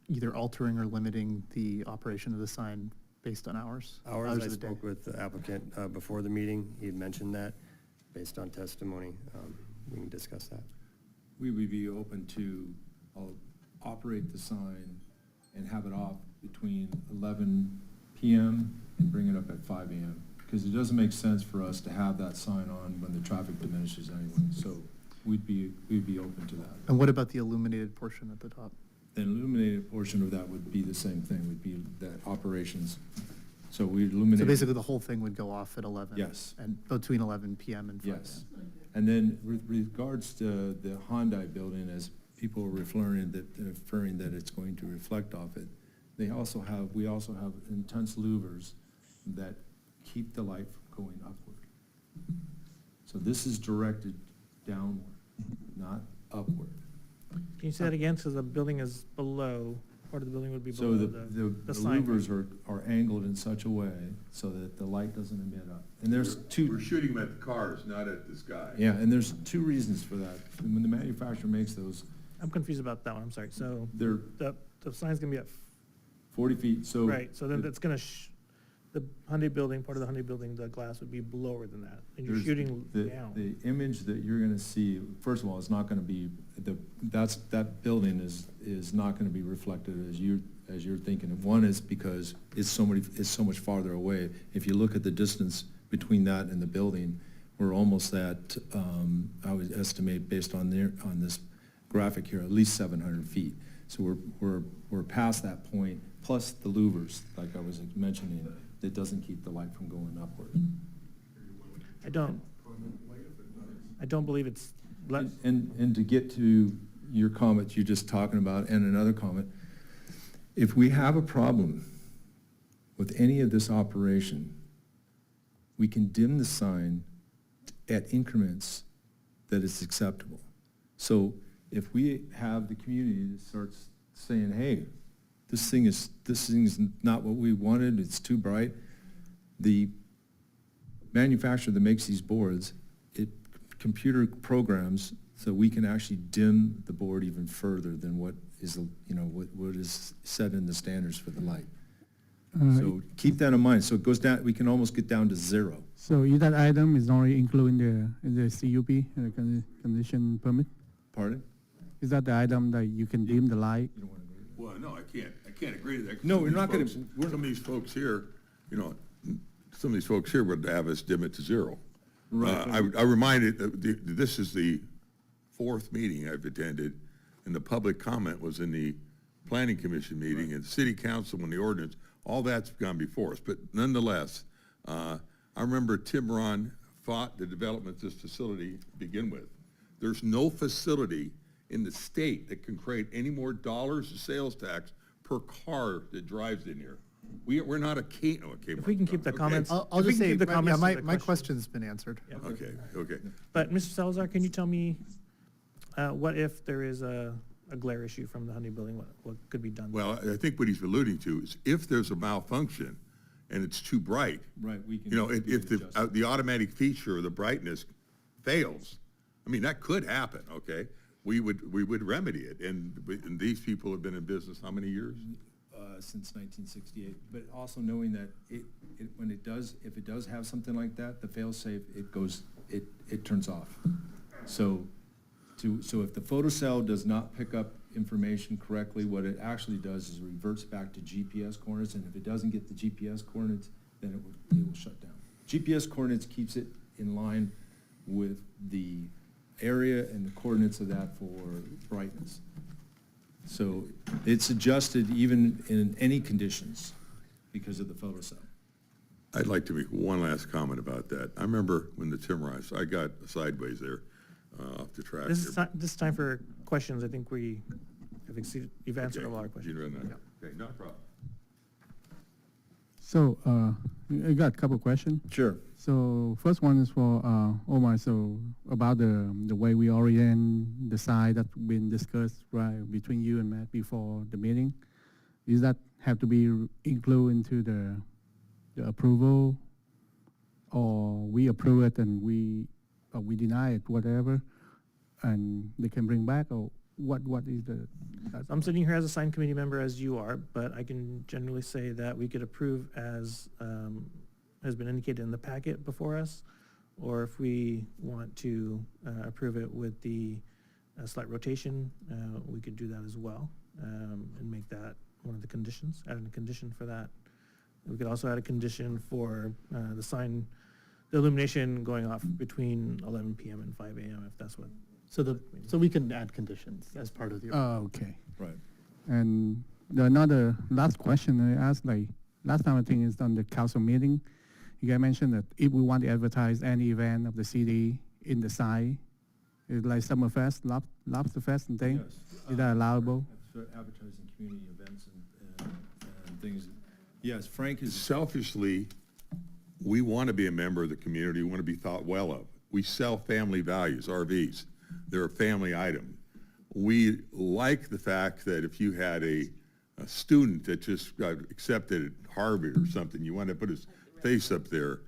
either altering or limiting the operation of the sign based on hours?
Hours, I
of the day?
spoke with the applicant before the meeting. He had mentioned that, based on testimony. We can discuss that.
We would be open to operate the sign and have it off between 11 p.m. and bring it up at 5 a.m. Because it doesn't make sense for us to have that sign on when the traffic diminishes anyway. So we'd be open to that.
And what about the illuminated portion at the top?
The illuminated portion of that would be the same thing, would be that operations. So we illuminate.
So basically, the whole thing would go off at 11?
Yes.
And between 11 p.m. and 5 a.m.?
Yes. And then with regards to the Hyundai building, as people are referring that it's going to reflect off it, we also have intense louvers that keep the light from going upward. So this is directed downward, not upward.
Can you say that again? So the building is below, part of the building would be
So
below
the
sign.
louvers are angled in such a way so that the light doesn't emit up. And there's
We're shooting them at the cars, not at the sky.
Yeah, and there's two reasons for that. When the manufacturer makes those,
I'm confused about that one, I'm sorry. So
they're
the sign's gonna be at,
40 feet, so.
right, so then that's gonna, the Hyundai building, part of the Hyundai building, the glass would be lower than that, and you're
There's
shooting
the
down.
The image that you're gonna see, first of all, it's not gonna be, that building is not gonna be reflected as you're thinking. And one is because it's so much farther away. If you look at the distance between that and the building, we're almost at, I would estimate based on this graphic here, at least 700 feet. So we're past that point, plus the louvers, like I was mentioning, that doesn't keep the light from going upward.
I don't believe it's,
And to get to your comment you're just talking about, and another comment, if we have a problem with any of this operation, we can dim the sign at increments that is acceptable. So if we have the community that starts saying, hey, this thing is not what we wanted, it's too bright, the manufacturer that makes these boards, it computer programs so we can actually dim the board even further than what is, what is set in the standards for the light. So keep that in mind. So it goes down, we can almost get down to 0.
So is that item is already included in the CUP, condition permit?
Pardon?
Is that the item that you can dim the light?
Well, no, I can't agree to that. 'cause
No,
some
we're
of
not
these
gonna-
folks- Some of these folks here, some of these folks here would have us dim it to 0.
Right.
I reminded, this is the 4th meeting I've attended, and the public comment was in the planning commission meeting, and the city council when the ordinance, all that's gone before us. But nonetheless, I remember Tim Ron fought the development of this facility to begin with. There's no facility in the state that can create any more dollars of sales tax per car that drives in here. We're not a
If we can keep the comments.
I'll
if we
just
can
say,
keep the comments to the
my
question.
question's been answered.
Okay.
But Mr. Salazar, can you tell me, what if there is a glare issue from the Honey building, what could be done?
Well, I think what he's alluding to is if there's a malfunction and it's too bright,
Right, we can.
if the automatic feature of the brightness fails, I mean, that could happen, okay? We would remedy it, and these people have been in business how many years?
Since 1968, but also knowing that if it does have something like that, the fail-safe, it turns off. So if the photocell does not pick up information correctly, what it actually does is reverts back to GPS coordinates, and if it doesn't get the GPS coordinates, then it will shut down. GPS coordinates keeps it in line with the area and the coordinates of that for brightness. So it's adjusted even in any conditions because of the photocell.
I'd like to make one last comment about that. I remember when the Timorize, I got sideways there, off the track.
This is time for questions. I think you've answered a lot of questions.
Okay, no problem.
So, I got a couple questions.
Sure.
So first one is for Omar. So about the way we orient the side that's been discussed right between you and Matt before the meeting. Does that have to be included into the approval, or we approve it and we deny it, whatever, and they can bring back, or what is the?
I'm sitting here as a sign committee member as you are, but I can generally say that we could approve as has been indicated in the packet before us, or if we want to approve it with the slight rotation, we could do that as well, and make that one of the conditions, add in a condition for that. We could also add a condition for the illumination going off between 11 p.m. and 5 a.m. if that's what.
So we can add conditions as part of the.
Okay.
Right.
And another last question I asked, like last time I think is on the council meeting. You guys mentioned that if we want to advertise any event of the city in the site, it's like Summerfest, Lobster Fest and things, is that allowable?
Advertising community events and things. Yes, Frank is.
Selfishly, we want to be a member of the community, we want to be thought well of. We sell family values, RVs. They're a family item. We like the fact that if you had a student that just got accepted at Harvard or something, you want to put his face up there,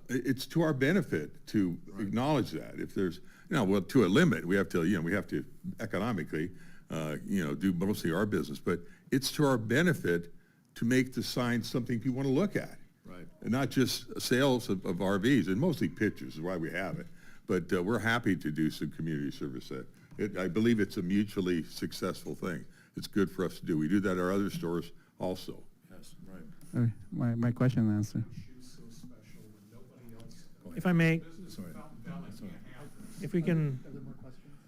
it's to our benefit to acknowledge that. If there's, well, to a limit, we have to economically, do mostly our business, but it's to our benefit to make the sign something people want to look at.
Right.
And not just sales of RVs, and mostly pictures is why we have it. But we're happy to do some community service. I believe it's a mutually successful thing. It's good for us to do. We do that at our other stores also.
Yes, right.
All right, my question answered.
If I may,
Sorry.
if we can,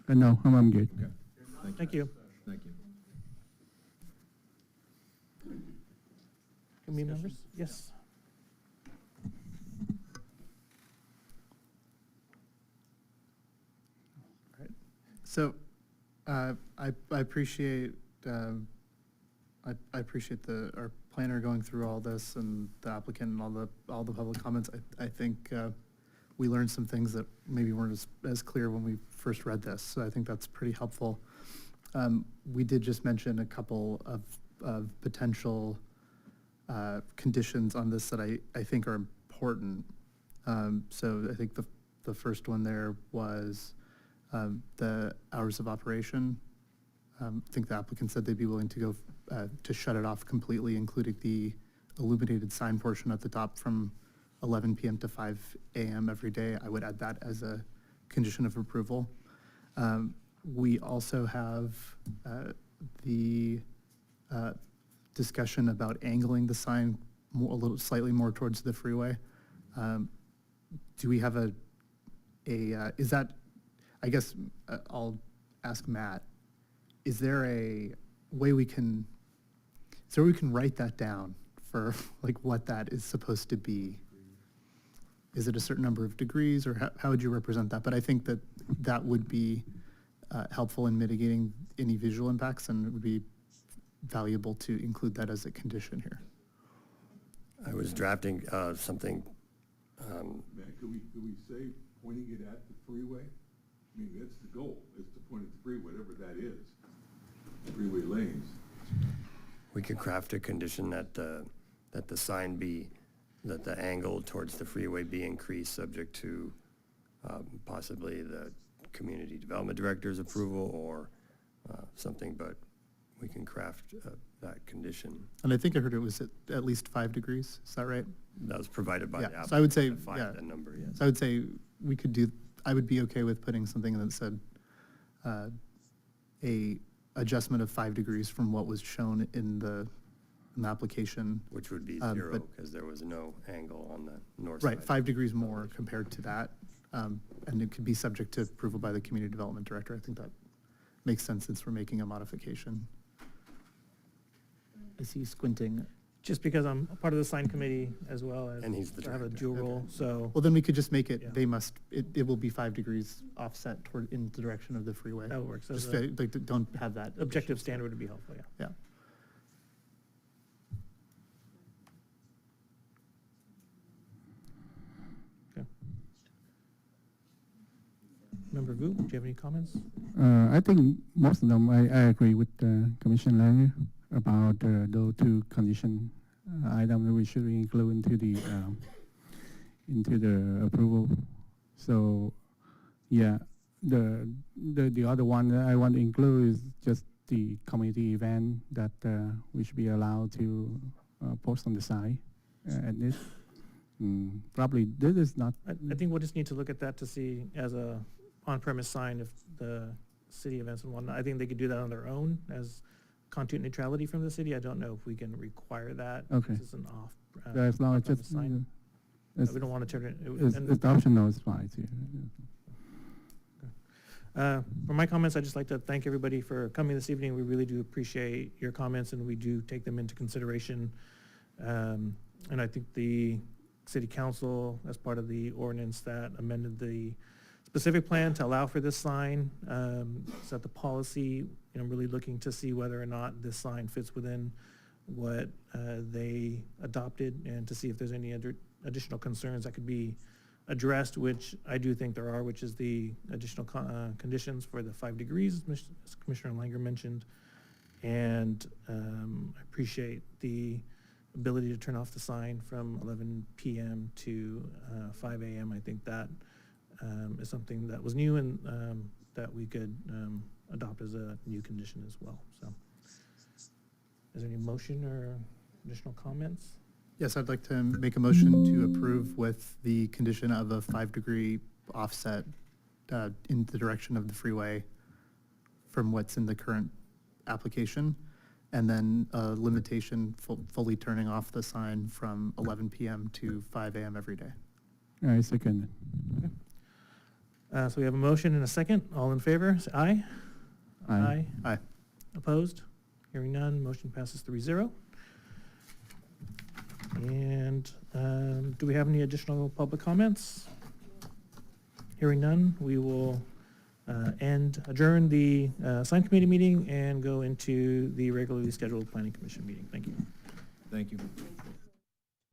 No, I'm good.
Okay.
thank you.
Thank you.
Committee members? Yes.
So, I appreciate our planner going through all this and the applicant and all the public comments. I think we learned some things that maybe weren't as clear when we first read this. So I think that's pretty helpful. We did just mention a couple of potential conditions on this that I think are important. So I think the first one there was the hours of operation. I think the applicant said they'd be willing to go to shut it off completely, including the illuminated sign portion at the top from 11 p.m. to 5 a.m. every day. I would add that as a condition of approval. We also have the discussion about angling the sign a little slightly more towards the freeway. Do we have is that, I guess I'll ask Matt, is there a way we can write that down for like what that is supposed to be? Is it a certain number of degrees, or how would you represent that? But I think that would be helpful in mitigating any visual impacts, and it would be valuable to include that as a condition here.
I was drafting something.
Matt, could we say pointing it at the freeway? I mean, that's the goal, is to point at the freeway, whatever that is, freeway lanes.
We could craft a condition that the sign be, that the angle towards the freeway be increased, subject to possibly the community development director's approval or something, but we can craft that condition.
And I think I heard it was at least 5 degrees. Is that right?
That was provided by the applicant.
So I would say,
that number, yes.
So I would say we could do, I would be okay with putting something that said a adjustment of 5 degrees from what was shown in the application.
Which would be 0, because there was no angle on the north side.
Right, 5 degrees more compared to that. And it could be subject to approval by the community development director. I think that makes sense since we're making a modification. Is he squinting?
Just because I'm part of the sign committee as well as
And he's the
I have a
director.
dual role, so.
Well, then we could just make it,
Yeah.
it will be 5 degrees offset in the direction of the freeway.
That works. As
Just
a
like, don't have that.
objective standard would be helpful, yeah.
Yeah.
Okay. Member Vu, do you have any comments?
I think most of them, I agree with Commissioner Langer about those two condition items that we should include into the approval. So, yeah, the other one that I want to include is just the community event that we should be allowed to post on the site at this. Probably this is not.
I think we'll just need to look at that to see as a on-premise sign if the city events and whatnot. I think they could do that on their own as content neutrality from the city. I don't know if we can require that.
Okay.
This is an off.
Yeah, as long as
off-premise
just
sign. We don't want to turn it.
it's optional, it's fine too.
For my comments, I'd just like to thank everybody for coming this evening. We really do appreciate your comments, and we do take them into consideration. And I think the city council, as part of the ordinance that amended the specific plan to allow for this sign, set the policy, I'm really looking to see whether or not this sign fits within what they adopted, and to see if there's any additional concerns that could be addressed, which I do think there are, which is the additional conditions for the 5 degrees, as Commissioner Langer mentioned. And I appreciate the ability to turn off the sign from 11 p.m. to 5 a.m. I think that is something that was new and that we could adopt as a new condition as well. So is there any motion or additional comments?
Yes, I'd like to make a motion to approve with the condition of a 5-degree offset in the direction of the freeway from what's in the current application, and then a limitation fully turning off the sign from 11 p.m. to 5 a.m. every day.
I second it.
Okay. So we have a motion and a second. All in favor, say aye.
Aye.
Aye.
Opposed? Hearing none, motion passes 3-0. And do we have any additional public comments? Hearing none, we will adjourn the sign committee meeting and go into the regularly scheduled planning commission meeting. Thank you.
Thank you.